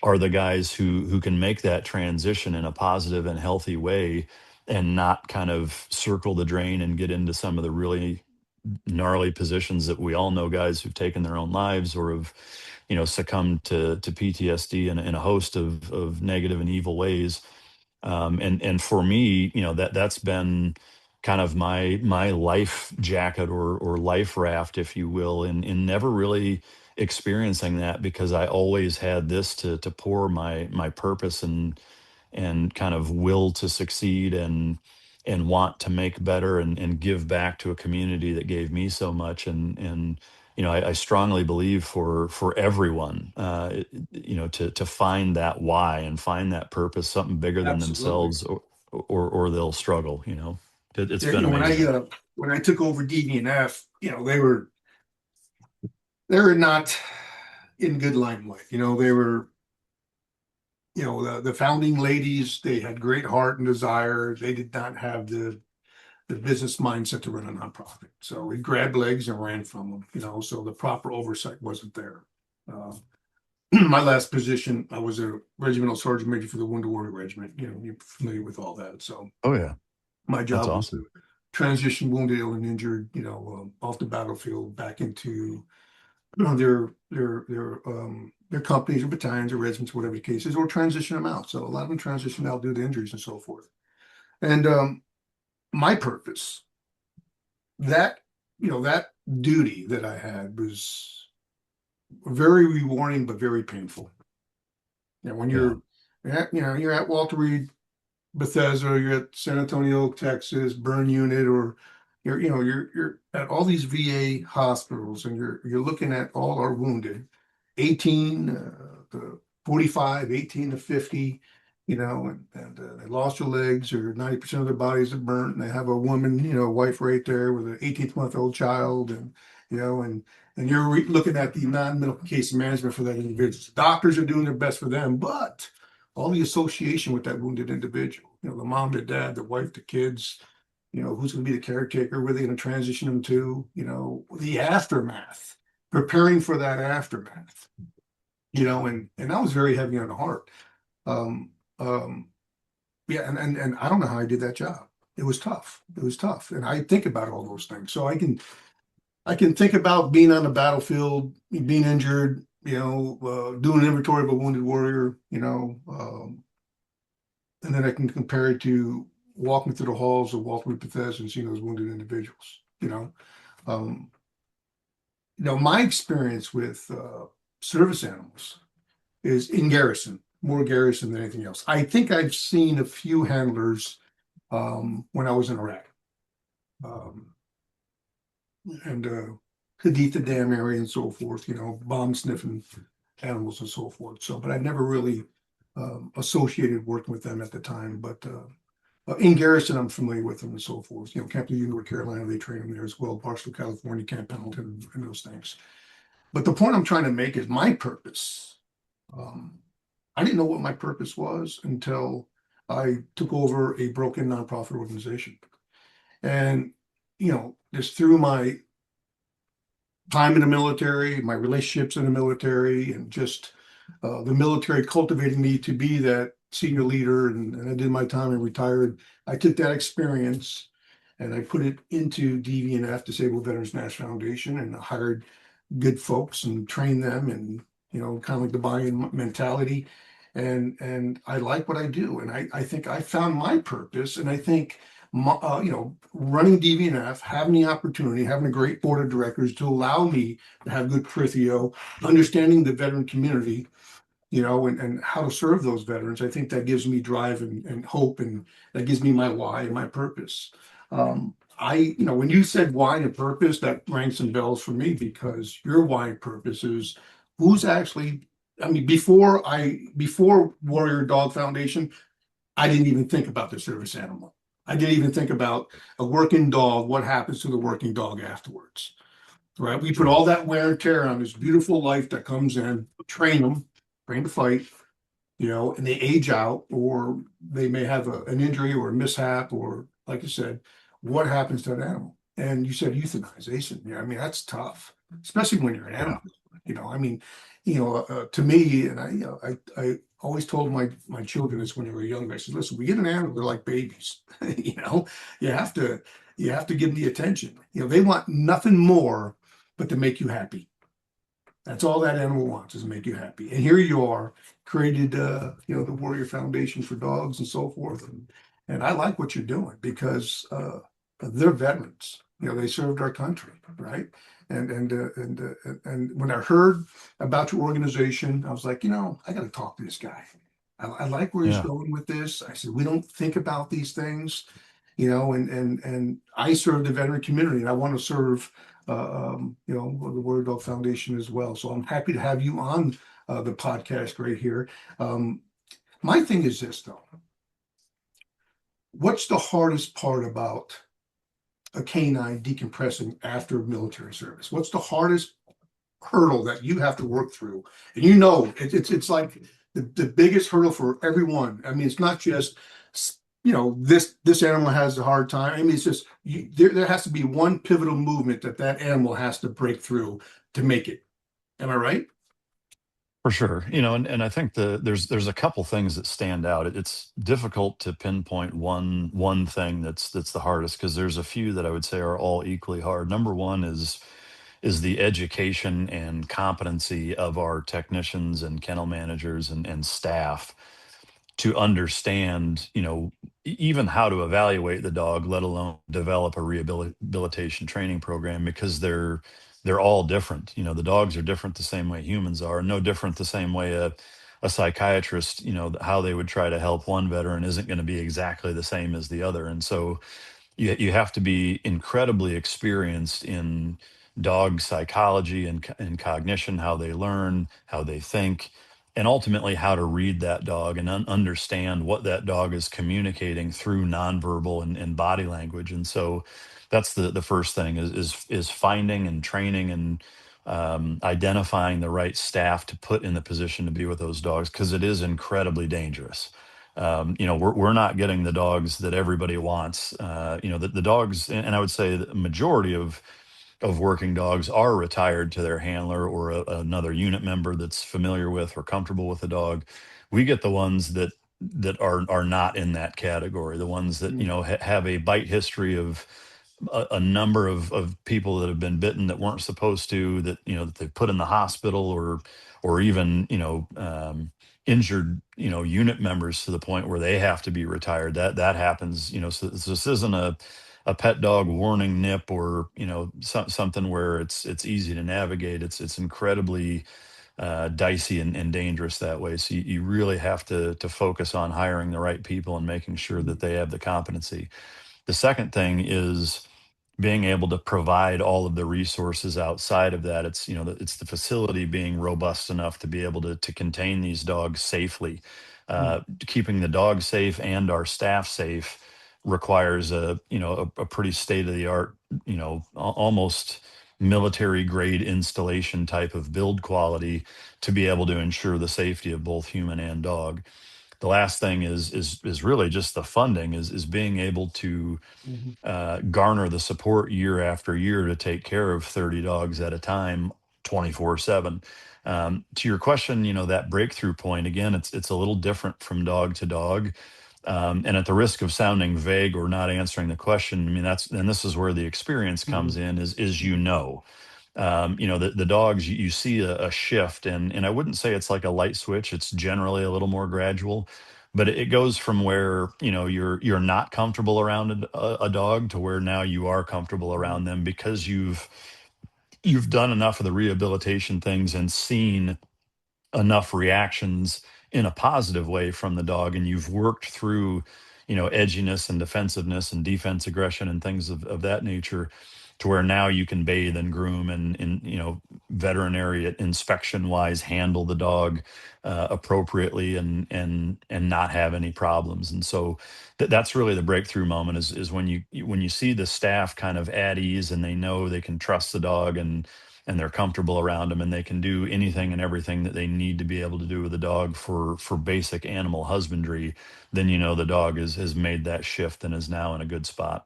Speaker 2: are the guys who can make that transition in a positive and healthy way and not kind of circle the drain and get into some of the really gnarly positions that we all know guys who've taken their own lives or have, succumbed to PTSD in a host of negative and evil ways. And for me, that's been kind of my life jacket or life raft, if you will, in never really experiencing that, because I always had this to pour my purpose and kind of will to succeed and want to make better and give back to a community that gave me so much. And I strongly believe for everyone, to find that why and find that purpose, something bigger than
Speaker 1: Absolutely.
Speaker 2: themselves, or they'll struggle. It's
Speaker 1: Yeah,
Speaker 2: been amazing.
Speaker 1: when I took over DVNF, they were not in good limelight. They were, the founding ladies, they had great heart and desire. They did not have the business mindset to run a nonprofit. So we grabbed legs and ran from them, so the proper oversight wasn't there. My last position, I was a regimental sergeant major for the Wounded Warrior Regiment. You're familiar with all that. So
Speaker 2: Oh yeah,
Speaker 1: my
Speaker 2: that's
Speaker 1: job was
Speaker 2: awesome.
Speaker 1: to transition wounded, ill, and injured, off the battlefield back into their companies or battalions or regiments, whatever the case is, or transition them out. So a lot of them transition out due to injuries and so forth. And my purpose, that that duty that I had was very rewarding but very painful. When
Speaker 2: Yeah,
Speaker 1: you're at Walter Reed, Bethesda, you're at San Antonio, Texas, burn unit, or you're at all these VA hospitals, and you're looking at all our wounded, 18 to 45, 18 to 50, and they lost their legs, or 90% of their bodies are burnt, and they have a woman, wife right there with an 18-month-old child, and you know, and you're looking at the non-medical case management for that individual. Doctors are doing their best for them, but all the association with that wounded individual, the mom, the dad, the wife, the kids, who's going to be the caretaker, where they're going to transition them to, the aftermath, preparing for that aftermath, and that was very heavy on the heart. Um, um, yeah, and I don't know how I did that job. It was tough. It was tough. And I think about all those things. So I can think about being on the battlefield, being injured, doing an inventory of a wounded warrior, and then I can compare it to walking through the halls of Walter Reed Bethesda and seeing those wounded individuals. Um, my experience with service animals is in garrison, more garrison than anything else. I think I've seen a few handlers when I was in Iraq, um, and Haditha Dam area and so forth. Bomb sniffing animals and so forth. So, but I never really associated working with them at the time. But in garrison, I'm familiar with them and so forth. Camp Lejeune, North Carolina, they train them there as well. Barstow, California, Camp Pendleton, and those things. But the point I'm trying to make is my purpose. Um, I didn't know what my purpose was until I took over a broken nonprofit organization. And, just through my time in the military, my relationships in the military, and just the military cultivating me to be that senior leader. And I did my time and retired. I took that experience and I put it into DVNF, Disabled Veterans National Foundation, and I hired good folks and trained them, and kind of like the buy-in mentality. And I like what I do, and I think I found my purpose, and I think running DVNF, having the opportunity, having a great board of directors to allow me to have good prithio, understanding the veteran community, and how to serve those veterans. I think that gives me drive and hope, and that gives me my why and my purpose. When you said why and purpose, that rang some bells for me, because your why and purpose is who's actually, I mean, before Warrior Dog Foundation, I didn't even think about the service animal. I didn't even think about a working dog, what happens to the working dog afterwards, right? We put
Speaker 2: sure.
Speaker 1: all that wear and tear on this beautiful life that comes in, train to fight, and they age out, or they may have an injury or a mishap, or like you said, what happens to an animal? And you said euthanization. Yeah, I mean, that's tough, especially when you're an
Speaker 2: Yeah,
Speaker 1: animal. I mean, to me, and I always told my children this when they were young. I said, listen, we get an animal, they're like babies. You have to You have to give them the attention. They want nothing more but to make you happy. That's all that animal wants, is to make you happy. And here you are, created, the Warrior Foundation for Dogs and so forth. And I like what you're doing because they're veterans. They served our country, right? And when I heard about your organization, I was like, I got to talk to this guy. I like where he's
Speaker 2: Yeah.
Speaker 1: going with this. I said, we don't think about these things, and I serve the veteran community, and I want to serve, the Warrior Dog Foundation as well. So I'm happy to have you on the podcast right here. My thing is this, though. What's the hardest part about a canine decompressing after military service? What's the hardest hurdle that you have to work through? And it's like the biggest hurdle for everyone. I mean, it's not just this animal has a hard time. I mean, it's just there has to be one pivotal movement that animal has to break through to make it. Am I right?
Speaker 2: For sure. And I think there's a couple things that stand out. It's difficult to pinpoint one thing that's the hardest, because there's a few that I would say are all equally hard. Number one is the education and competency of our technicians and kennel managers and staff to understand, even how to evaluate the dog, let alone develop a rehabilitation training program, because they're all different. The dogs are different the same way humans are, no different the same way a psychiatrist, how they would try to help one veteran isn't going to be exactly the same as the other. And so you have to be incredibly experienced in dog psychology and cognition, how they learn, how they think, and ultimately how to read that dog and understand what that dog is communicating through nonverbal and body language. And so that's the first thing is finding and training and identifying the right staff to put in the position to be with those dogs, because it is incredibly dangerous. We're not getting the dogs that everybody wants. The dogs, and I would say the majority of working dogs are retired to their handler or another unit member that's familiar with or comfortable with the dog. We get the ones that are not in that category, the ones that have a bite history of a number of people that have been bitten that weren't supposed to, that that they've put in the hospital, or even injured unit members to the point where they have to be retired. That happens. So this isn't a pet dog warning nip, or something where it's easy to navigate. It's incredibly dicey and dangerous that way. So you really have to focus on hiring the right people and making sure that they have the competency. The second thing is being able to provide all of the resources outside of that. It's it's the facility being robust enough to be able to contain these dogs safely. Keeping the dog safe and our staff safe requires a pretty state of the art, almost military grade installation type of build quality to be able to ensure the safety of both human and dog. The last thing is really just the funding, is being able to
Speaker 1: Mhm.
Speaker 2: garner the support year after year to take care of 30 dogs at a time, 24/7. To your question, that breakthrough point, again, it's a little different from dog to dog. And at the risk of sounding vague or not answering the question, I mean, and this is where the experience comes
Speaker 1: Mhm.
Speaker 2: in, is the dogs, you see a shift, and I wouldn't say it's like a light switch. It's generally a little more gradual, but it goes from where you're not comfortable around a dog to where now you are comfortable around them, because you've done enough of the rehabilitation things and seen enough reactions in a positive way from the dog, and you've worked through edginess and defensiveness and defense aggression and things of that nature, to where now you can bathe and groom and veterinary inspection wise handle the dog appropriately and not have any problems. And so that's really the breakthrough moment, is when you see the staff kind of at ease, and they know they can trust the dog, and they're comfortable around them, and they can do anything and everything that they need to be able to do with a dog for basic animal husbandry. Then the dog has made that shift and is now in a good spot.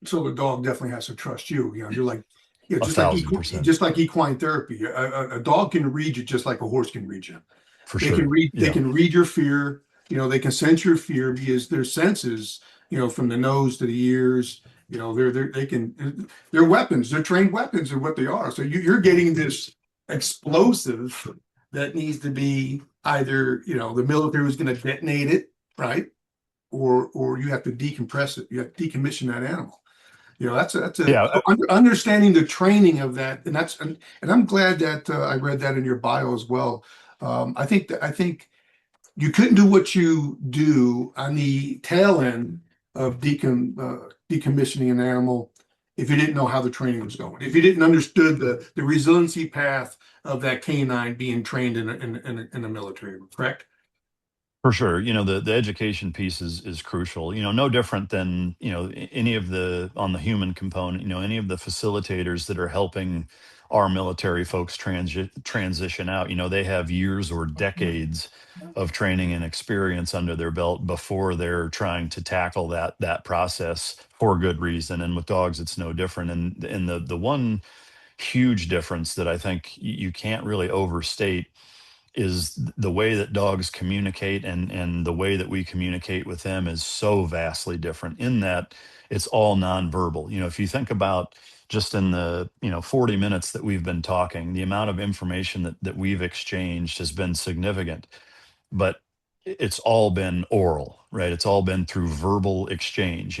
Speaker 1: So the dog definitely has to trust you. You're like,
Speaker 2: A thousand percent.
Speaker 1: just like equine therapy. A dog can read you just like a horse can read you.
Speaker 2: For
Speaker 1: They can
Speaker 2: sure.
Speaker 1: read. They
Speaker 2: Yeah.
Speaker 1: can read your fear. They can sense your fear because their senses. From the nose to the ears You know, they're weapons. They're trained weapons, are what they are. So you're getting this explosive that needs to be either, you know, the military is going to detonate it, right? Or you have to decompress it. You have to decommission that animal. You know, that's a
Speaker 2: Yeah,
Speaker 1: understanding the training of that, and I'm glad that I read that in your bio as well. I think you couldn't do what you do on the tail end of decommissioning an animal if you didn't know how the training was going. If you didn't understood the resiliency path of that canine being trained in a military, correct?
Speaker 2: for sure. You know, the education piece is crucial. You know, no different than, any of the on the human component, any of the facilitators that are helping our military folks transition out, they have years or decades of training and experience under their belt before they're trying to tackle that process for good reason. And with dogs, it's no different. And the one huge difference that I think you can't really overstate is the way that dogs communicate, and the way that we communicate with them is so vastly different in that it's all nonverbal. You know, if you think about just in the 40 minutes that we've been talking, the amount of information that we've exchanged has been significant, but it's all been oral, right? It's all been through verbal exchange.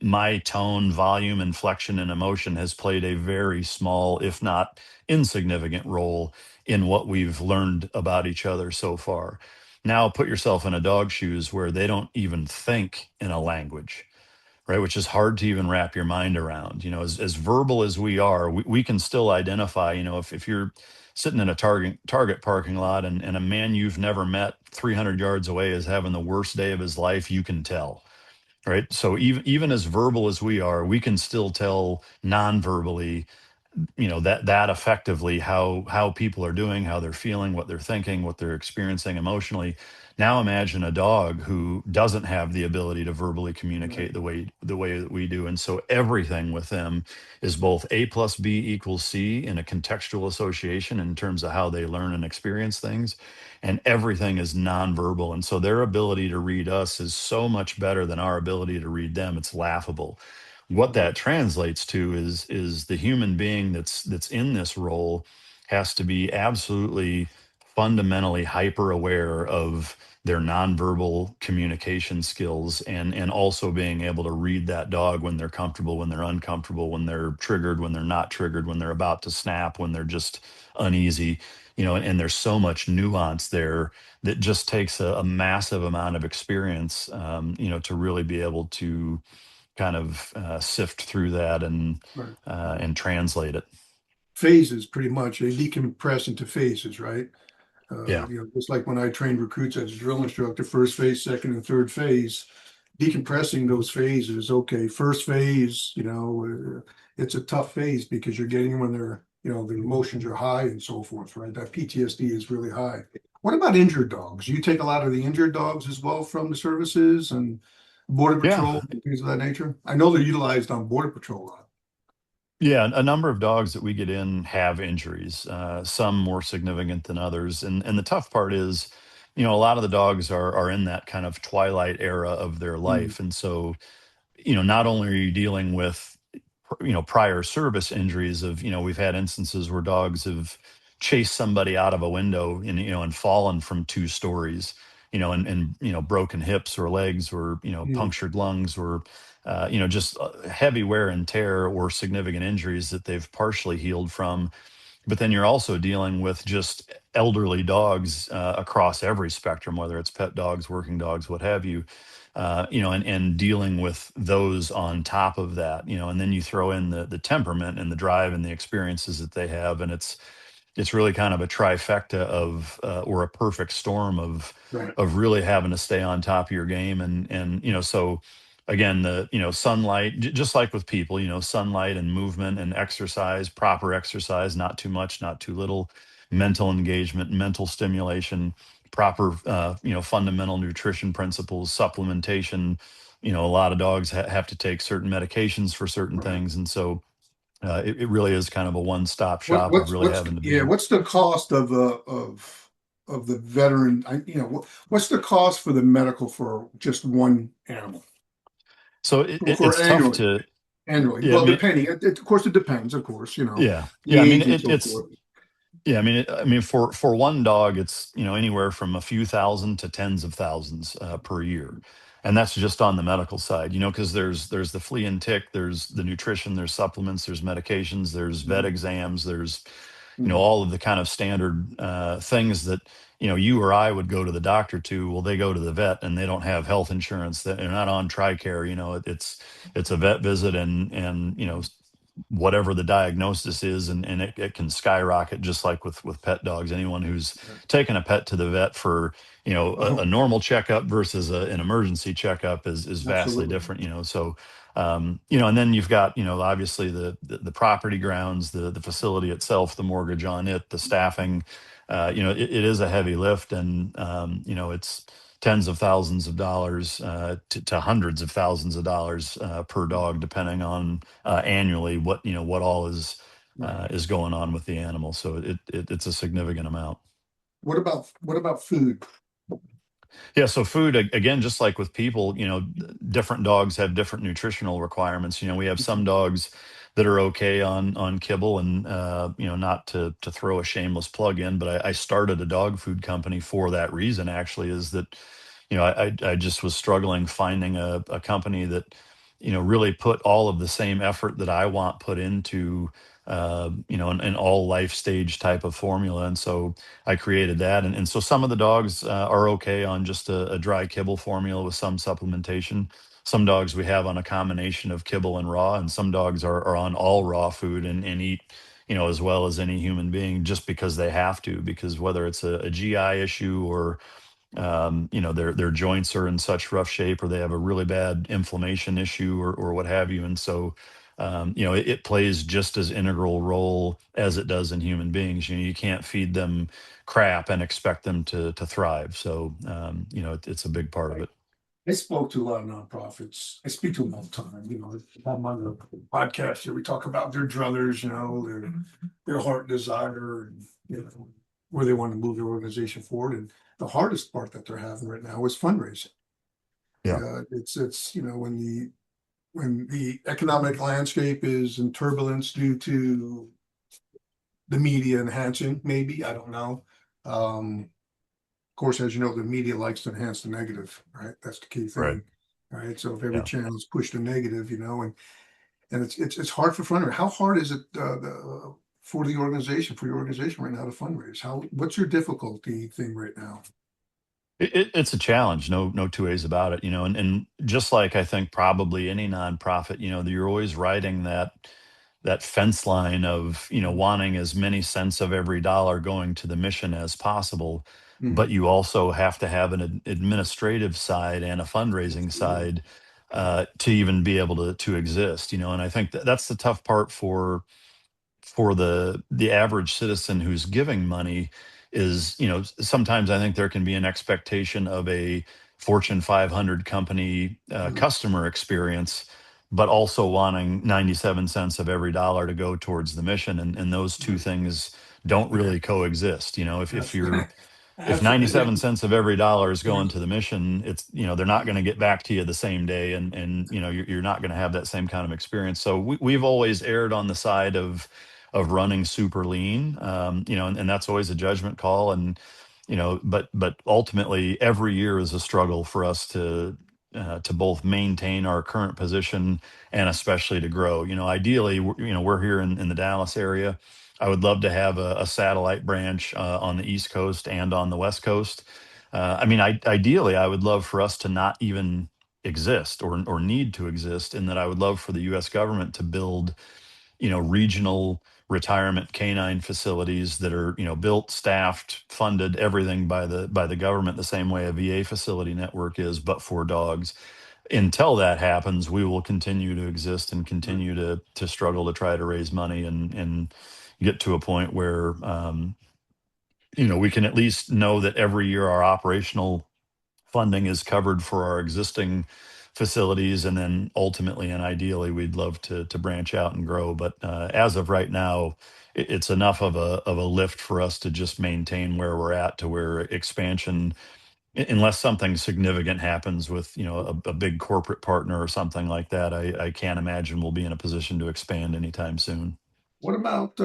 Speaker 2: My tone, volume, inflection, and emotion has played a very small, if not insignificant, role in what we've learned about each other so far. Now put yourself in a dog's shoes where they don't even think in a language, right? Which is hard to even wrap your mind around. As verbal as we are, we can still identify, if you're sitting in a Target parking lot, and a man you've never met 300 yards away is having the worst day of his life, you can tell, right? So even as verbal as we are, we can still tell non-verbally, that effectively how people are doing, how they're feeling, what they're thinking, what they're experiencing emotionally. Now imagine a dog who doesn't have the ability to verbally
Speaker 1: Right.
Speaker 2: communicate the way that we do. And so everything with them is both A plus B equals C in a contextual association in terms of how they learn and experience things, and everything is nonverbal. And so their ability to read us is so much better than our ability to read them. It's laughable. What
Speaker 1: Right.
Speaker 2: that translates to is the human being that's in this role has to be absolutely fundamentally hyper aware of their nonverbal communication skills, and also being able to read that dog when they're comfortable, when they're uncomfortable, when they're triggered, when they're not triggered, when they're about to snap, when they're just uneasy. And there's so much nuance there that just takes a massive amount of experience, to really be able to kind of sift through that and
Speaker 1: Right.
Speaker 2: translate it.
Speaker 1: Phases, pretty much. They decompress into phases, right?
Speaker 2: Yeah.
Speaker 1: Just like when I trained recruits as a drill instructor, first phase, second and third phase, decompressing those phases. Okay, first phase, it's a tough phase because you're getting when the emotions are high and so forth, right? That PTSD is really high. What about injured dogs? You take a lot of the injured dogs as well from the services and Border
Speaker 2: Yeah.
Speaker 1: Patrol and things of that nature. I know they're utilized on Border Patrol a lot.
Speaker 2: Yeah, a number of dogs that we get in have injuries, some more significant than others. And the tough part is, a lot of the dogs are in that kind of twilight era of their
Speaker 1: Mm,
Speaker 2: life. And so, not only are you dealing with prior service injuries of, we've had instances where dogs have chased somebody out of a window, and fallen from 2 stories, and broken hips or legs, or
Speaker 1: mm,
Speaker 2: punctured lungs, or just heavy wear and tear or significant injuries that they've partially healed from. But then you're also dealing with just elderly dogs across every spectrum, whether it's pet dogs, working dogs, what have you, and dealing with those on top of that, and then you throw in the temperament and the drive and the experiences that they have, and it's really kind of a trifecta of or a perfect storm of
Speaker 1: right.
Speaker 2: really having to stay on top of your game. And so again, the sunlight, just like with people, sunlight and movement and exercise, proper exercise, not too much, not too little, mental engagement, mental stimulation, proper fundamental nutrition principles, supplementation. A lot of dogs have to take certain medications for certain
Speaker 1: Right.
Speaker 2: things. And so it really is kind of a one-stop
Speaker 1: What
Speaker 2: shop of
Speaker 1: what's
Speaker 2: really
Speaker 1: what's
Speaker 2: having to
Speaker 1: yeah,
Speaker 2: be.
Speaker 1: what's the cost of the veteran? What's the cost for the medical for just one animal
Speaker 2: So
Speaker 1: for
Speaker 2: it's tough
Speaker 1: annually?
Speaker 2: to.
Speaker 1: annually?
Speaker 2: Yeah, I
Speaker 1: Well,
Speaker 2: mean,
Speaker 1: depending. Of course, it depends. Of course,
Speaker 2: yeah,
Speaker 1: the
Speaker 2: yeah. I mean,
Speaker 1: age and so
Speaker 2: it's
Speaker 1: forth.
Speaker 2: yeah. I mean, for one dog, it's anywhere from a few thousand to tens of thousands per year, and that's just on the medical side. Because there's the flea and tick, there's the nutrition, there's supplements, there's medications, there's vet
Speaker 1: Mhm,
Speaker 2: exams, there's
Speaker 1: mhm.
Speaker 2: all of the kind of standard things that you or I would go to the doctor to. Well, they go to the vet and they don't have health insurance. That they're not on TRICARE. It's a vet visit, and whatever the diagnosis is, and it can skyrocket, just like with pet dogs. Anyone who's
Speaker 1: Yeah.
Speaker 2: taken a pet to the vet for a
Speaker 1: Oh,
Speaker 2: normal checkup versus an emergency checkup is vastly
Speaker 1: absolutely.
Speaker 2: different. So and then you've got obviously the property grounds, the facility itself, the mortgage on it, the staffing. It is a heavy lift, and it's tens of thousands of dollars to hundreds of thousands of dollars per dog, depending on annually what all
Speaker 1: Right.
Speaker 2: is going on with the animal. So it's a significant amount.
Speaker 1: What about food?
Speaker 2: Yeah, so food again, just like with people, different dogs have different nutritional requirements. We have some dogs that are okay on kibble, and not to throw a shameless plug in, but I started a dog food company for that reason. Actually, is that I just was struggling finding a company that really put all of the same effort that I want put into an all life stage type of formula, and so I created that. And so some of the dogs are okay on just a dry kibble formula with some supplementation. Some dogs we have on a combination of kibble and raw, and some dogs are on all raw food and eat, as well as any human being, just because they have to, because whether it's a GI issue, or their joints are in such rough shape, or they have a really bad inflammation issue, or what have you. And so it plays just as integral role as it does in human beings. You can't feed them crap and expect them to thrive. So it's a big part of
Speaker 1: Right.
Speaker 2: it.
Speaker 1: I spoke to a lot of nonprofits. I speak to them all the time. I'm on the podcast here. We talk about their druthers, their heart desire, and where they want to move their organization forward. And the hardest part that they're having right now is fundraising.
Speaker 2: Yeah.
Speaker 1: It's when the economic landscape is in turbulence due to the media enhancing, maybe, I don't know. Of course, as you know, the media likes to enhance the negative, right? That's the key
Speaker 2: Right.
Speaker 1: thing, right? So if every
Speaker 2: Yeah.
Speaker 1: channel is pushed to negative, and it's hard for fundraising. How hard is it for your organization right now to fundraise? What's your difficulty thing right now?
Speaker 2: It's a challenge, no two ways about it. And just like I think probably any nonprofit, you're always riding that fence line of wanting as many cents of every dollar going to the mission as possible, but
Speaker 1: Mhm.
Speaker 2: you also have to have an administrative side and a fundraising
Speaker 1: Absolutely.
Speaker 2: side to even be able to exist. And I think that's the tough part for the average citizen who's giving money. Is sometimes I think there can be an expectation of a Fortune 500 company
Speaker 1: Mhm.
Speaker 2: customer experience, but also wanting 97 cents of every dollar to go towards the mission, and those two
Speaker 1: Right.
Speaker 2: things don't really coexist. If
Speaker 1: That's
Speaker 2: you're if
Speaker 1: absolutely.
Speaker 2: 97 cents of every dollar is going to the mission, it's they're not going to get back to you the same day, and you're not going to have that same kind of experience. So we've always erred on the side of running super lean, and that's always a judgment call. And but ultimately every year is a struggle for us to both maintain our current position and especially to grow. Ideally, we're here in the Dallas area. I would love to have a satellite branch on the East Coast and on the West Coast. I mean, ideally, I would love for us to not even exist, or need to exist, in that I would love for the U.S. government to build regional retirement canine facilities that are built, staffed, funded, everything by the government, the same way a VA facility network is, but for dogs. Until that happens, we will continue to exist and
Speaker 1: Right.
Speaker 2: continue to struggle to try to raise money, and get to a point where we can at least know that every year our operational funding is covered for our existing facilities. And then ultimately and ideally, we'd love to branch out and grow. But as of right now, it's enough of a lift for us to just maintain where we're at, to where expansion unless something significant happens with a big corporate partner or something like that, I can't imagine we'll be in a position to expand anytime soon.
Speaker 1: What about,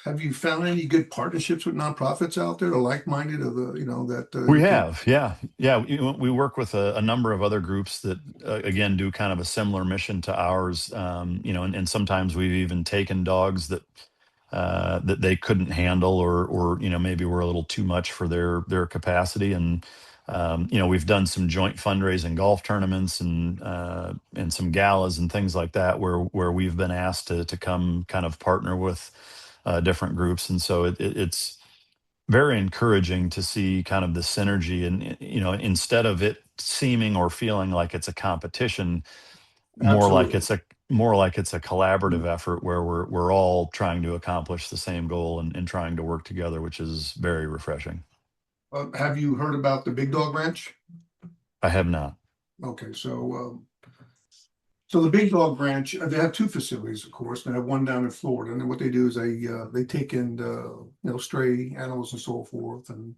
Speaker 1: have you found any good partnerships with nonprofits out there, or like-minded of the, that
Speaker 2: We
Speaker 1: you can?
Speaker 2: have, yeah, yeah. We work with a number of other groups that, again, do kind of a similar mission to ours. And sometimes we've even taken dogs that they couldn't handle, or maybe were a little too much for their capacity, and we've done some joint fundraising golf tournaments and some galas and things like that where we've been asked to come kind of partner with different groups, and so it's very encouraging to see kind of the synergy, and instead of it seeming or feeling like it's a competition, more like
Speaker 1: Absolutely.
Speaker 2: it's a collaborative effort where we're all trying to accomplish the same goal, and trying to work together, which is very refreshing.
Speaker 1: Have you heard about the Big Dog Ranch?
Speaker 2: I have not.
Speaker 1: Okay, so the Big Dog Ranch, they have two facilities, of course. They have one down in Florida, and then what they do is they take in stray animals and so forth, and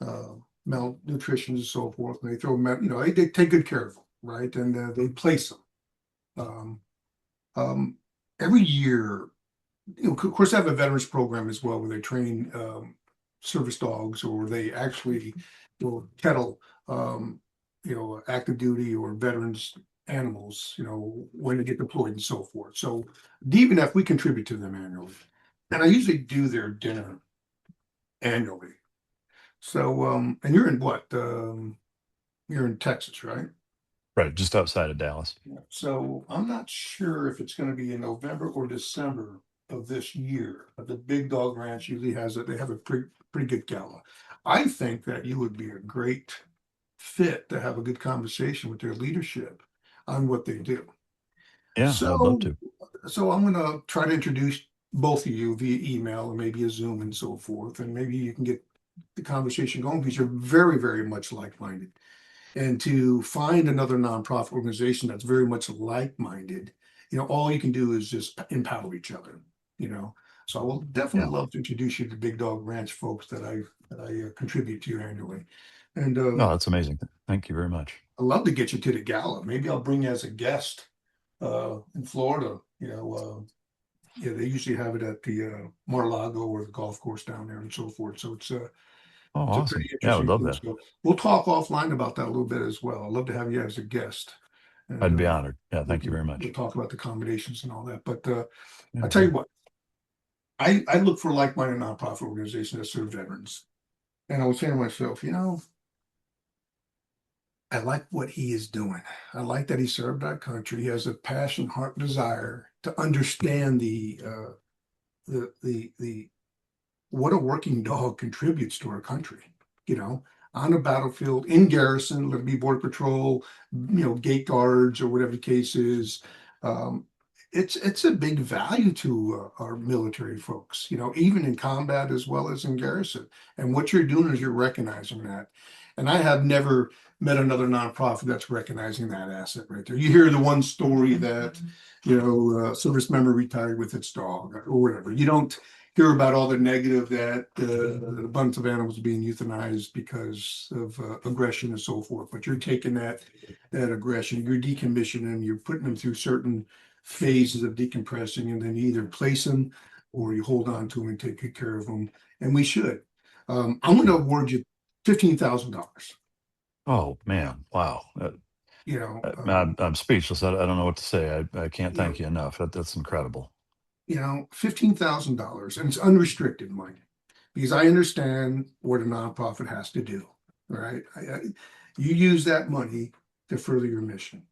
Speaker 1: uh, malnutrition and so forth, and they throw them out. They take good care of them, right? And they place them. Um, um, every year, of course, they have a veterans program as well, where they train service dogs, or they actually will kettle, active duty or veterans animals, when they get deployed and so forth. So DVNF, we contribute to them annually, and I usually do their dinner annually. So, and you're in what? You're in Texas, right?
Speaker 2: Right, just outside of Dallas.
Speaker 1: Yeah. So I'm not sure if it's going to be in November or December of this year. But the Big Dog Ranch usually has it. They have a pretty good gala. I think that you would be a great fit to have a good conversation with their leadership on what they do.
Speaker 2: Yeah, I would love
Speaker 1: So,
Speaker 2: to.
Speaker 1: so I'm going to try to introduce both of you via email, or maybe a Zoom and so forth, and maybe you can get the conversation going, because you're very, very much like-minded. And to find another nonprofit organization that's very much like-minded, all you can do is just empower each other, you know. So I will definitely
Speaker 2: Yeah.
Speaker 1: love to introduce you to Big Dog Ranch folks that I contribute to annually. And
Speaker 2: No, that's amazing. Thank you very much.
Speaker 1: I'd love to get you to the gala. Maybe I'll bring you as a guest in Florida. Yeah, they usually have it at the Mar-a-Lago, or the golf course down there and so forth. So
Speaker 2: Oh,
Speaker 1: it's a pretty
Speaker 2: awesome. Yeah, I would
Speaker 1: interesting
Speaker 2: love
Speaker 1: thing.
Speaker 2: that.
Speaker 1: So we'll talk offline about that a little bit as well. I'd love to have you as a guest, and
Speaker 2: I'd be honored. Yeah,
Speaker 1: we'll,
Speaker 2: thank you
Speaker 1: we'll
Speaker 2: very
Speaker 1: we'll
Speaker 2: much.
Speaker 1: talk about the accommodations and all that. But I
Speaker 2: Yeah,
Speaker 1: tell you
Speaker 2: great.
Speaker 1: what, I look for like-minded nonprofit organizations that serve veterans, and I was saying to myself, I like what he is doing. I like that he served our country. He has a passion, heart, desire to understand the what a working dog contributes to our country, you know, on a battlefield, in garrison, let it be border patrol, gate guards, or whatever the case is. Um, it's a big value to our military folks, even in combat as well as in garrison. And what you're doing is you're recognizing that. And I have never met another nonprofit that's recognizing that asset right there. You hear the one story that, a service member retired with its dog or whatever. You don't hear about all the negative that a bunch of animals being euthanized because of aggression and so forth. But you're taking that aggression, you're decommissioning them, you're putting them through certain phases of decompressing, and then you either place them or you hold on to them and take good care of them. And we should. I'm going to
Speaker 2: Yeah.
Speaker 1: award you $15,000.
Speaker 2: Oh man, wow.
Speaker 1: You know,
Speaker 2: I'm speechless. I don't know what to say. I can't
Speaker 1: you
Speaker 2: thank
Speaker 1: know,
Speaker 2: you enough. That's incredible.
Speaker 1: $15,000, and it's unrestricted money, because I understand what a nonprofit has to do. Right? You use that money to further your mission.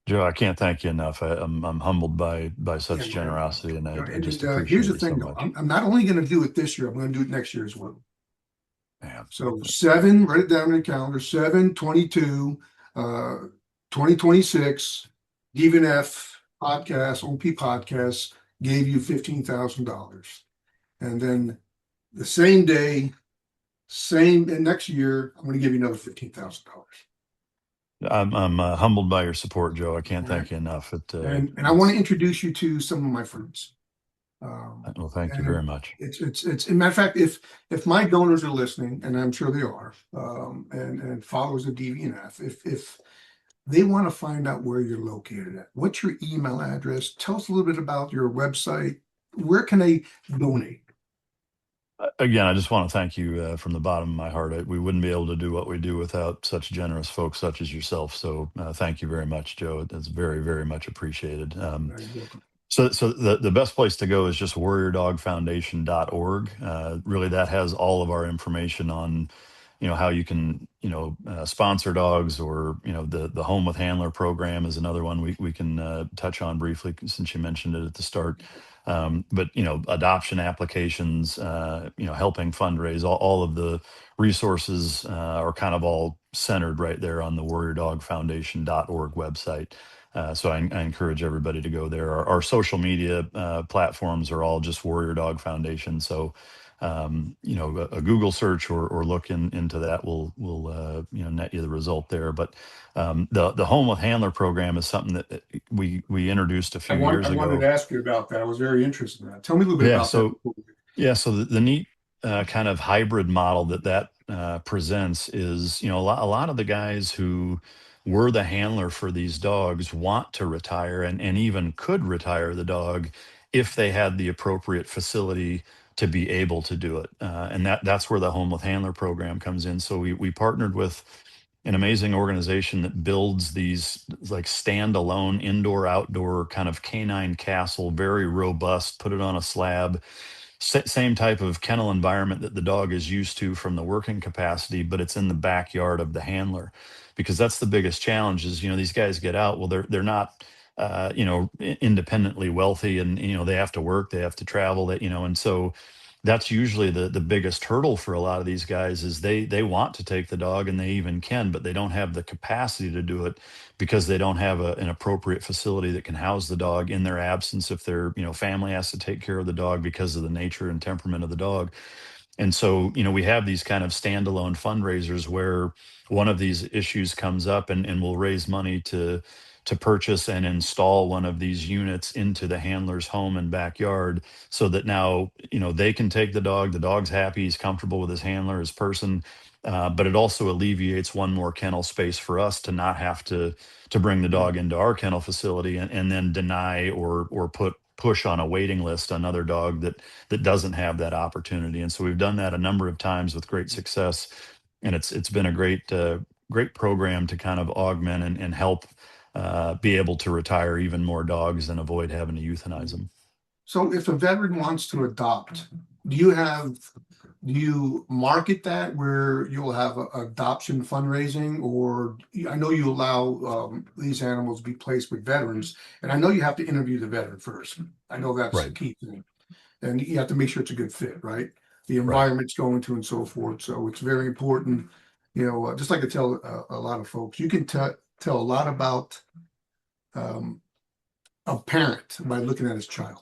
Speaker 2: Joe, I can't thank you enough. I'm humbled by
Speaker 1: Yeah,
Speaker 2: such
Speaker 1: man.
Speaker 2: generosity, and I just
Speaker 1: Here's
Speaker 2: appreciate
Speaker 1: the
Speaker 2: it so
Speaker 1: thing, though.
Speaker 2: much.
Speaker 1: I'm not only going to do it this year, I'm going to do it next year as well.
Speaker 2: Man.
Speaker 1: So write it down on the calendar, 7/22, 2026, DVNF podcast, OP podcast gave you $15,000. And then the same day, and next year, I'm going to give you another $15,000.
Speaker 2: I'm humbled by your support, Joe. I can't
Speaker 1: All right.
Speaker 2: thank you enough.
Speaker 1: And I want to
Speaker 2: It's
Speaker 1: introduce you to some of my friends.
Speaker 2: Well, thank you very
Speaker 1: And
Speaker 2: much.
Speaker 1: it's a matter of fact, if my donors are listening, and I'm sure they are, and followers of DVNF, if they want to find out where you're located at, what's your email address? Tell us a little bit about your website. Where can they donate?
Speaker 2: Again, I just want to thank you from the bottom of my heart. We wouldn't be able to do what we do without such generous folks such as yourself. So thank you very much, Joe. It's very, very much appreciated.
Speaker 1: You're welcome.
Speaker 2: So the best place to go is just warriordogfoundation.org. Really, that has all of our information on, how you can, sponsor dogs, or, the Home with Handler program is another one we can touch on briefly since you mentioned it at the start. But, adoption applications, helping fundraise, all of the resources are kind of all centered right there on the warriordogfoundation.org website. So I encourage everybody to go there. Our social media platforms are all just Warrior Dog Foundation. So, a Google search or look into that will net you the result there. But the Home with Handler program is something that we introduced a few
Speaker 1: I
Speaker 2: years
Speaker 1: wanted
Speaker 2: ago.
Speaker 1: to ask you about that. I was very interested in that. Tell me a little bit
Speaker 2: Yeah.
Speaker 1: about that.
Speaker 2: So the neat kind of hybrid model that presents is, a lot of the guys who were the handler for these dogs want to retire, and even could retire the dog if they had the appropriate facility to be able to do it. And that's where the Home with Handler program comes in. So we partnered with an amazing organization that builds these like standalone indoor outdoor kind of canine castle, very robust, put it on a slab, same type of kennel environment that the dog is used to from the working capacity, but it's in the backyard of the handler, because that's the biggest challenge. Is, these guys get out. Well, they're not independently wealthy, and they have to work, they have to travel, and so that's usually the biggest hurdle for a lot of these guys. Is they want to take the dog, and they even can, but they don't have the capacity to do it because they don't have an appropriate facility that can house the dog in their absence, if their family has to take care of the dog because of the nature and temperament of the dog. And so, we have these kind of standalone fundraisers where one of these issues comes up, and we'll raise money to purchase and install one of these units into the handler's home and backyard, so that now, they can take the dog's happy, he's comfortable with his handler, his person. But it also alleviates one more kennel space for us to not have to bring the dog into our kennel facility, and then deny or push on a waiting list another dog that doesn't have that opportunity. And so we've done that a number of times with great success, and it's been a great program to kind of augment and help be able to retire even more dogs and avoid having to euthanize them.
Speaker 1: So if a veteran wants to adopt, do you have, do you market that where you'll have adoption fundraising, or I know you allow these animals to be placed with veterans, and I know you have to interview the veteran first. I know that's the
Speaker 2: Right.
Speaker 1: key thing, and you have to make sure it's a good fit, right? The
Speaker 2: Right.
Speaker 1: environment's going to and so forth. So it's very important. Just like I tell a lot of folks, you can tell a lot about um, a parent by looking at his child.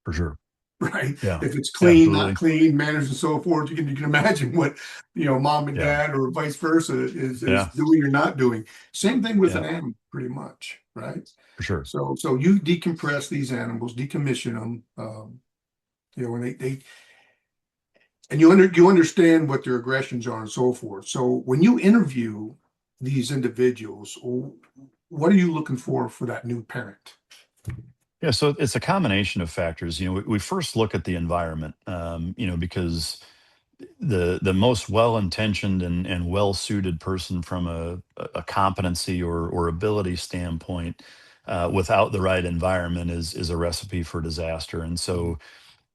Speaker 2: For sure.
Speaker 1: Right?
Speaker 2: Yeah.
Speaker 1: If it's clean, not
Speaker 2: Absolutely.
Speaker 1: clean, manners and so forth, you can imagine what mom and
Speaker 2: Yeah.
Speaker 1: dad or vice versa is
Speaker 2: Yeah.
Speaker 1: doing or not doing. Same thing with an
Speaker 2: Yeah.
Speaker 1: animal, pretty much, right?
Speaker 2: For sure.
Speaker 1: So you decompress these animals, decommission them, and they and you understand what their aggressions are and so forth. So when you interview these individuals, what are you looking for that new parent?
Speaker 2: Yeah, so it's a combination of factors. We first look at the environment, because the most well-intentioned and well-suited person from a competency or ability standpoint, without the right environment, is a recipe for disaster. And so,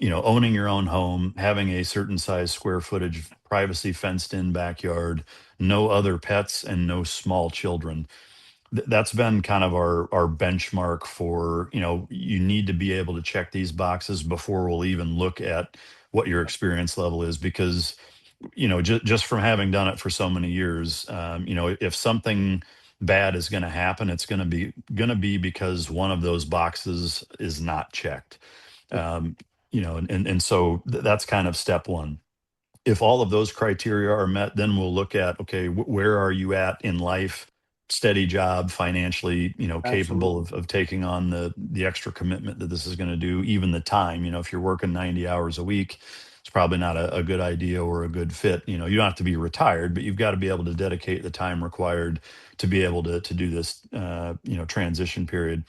Speaker 2: owning your own home, having a certain size square footage, privacy fenced in backyard, no other pets, and no small children. That's been kind of our benchmark for, you need to be able to check these boxes before we'll even look at what your experience level is. Because, just from having done it for so many years, if something bad is going to happen, it's going to be because one of those boxes is not checked. um, and so that's kind of step one. If all of those criteria are met, then we'll look at, okay, where are you at in life? steady job, financially, capable
Speaker 1: Absolutely.
Speaker 2: of taking on the extra commitment that this is going to do, even the time. If you're working 90 hours a week, it's probably not a good idea or a good fit. You don't have to be retired, but you've got to be able to dedicate the time required to be able to do this, transition period.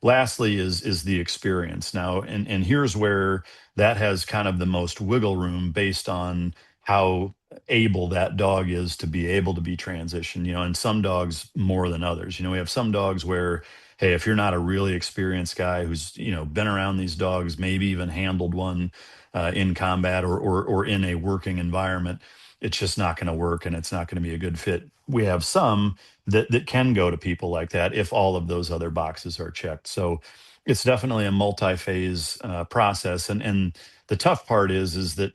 Speaker 2: Lastly is the experience now, and here's where that has kind of the most wiggle room based on how able that dog is to be able to be transitioned. And some dogs more than others. We have some dogs where, hey, if you're not a really experienced guy who's been around these dogs, maybe even handled one in combat or in a working environment, it's just not going to work and it's not going to be a good fit. We have some that can go to people like that if all of those other boxes are checked. So it's definitely a multi-phase process, and the tough part is that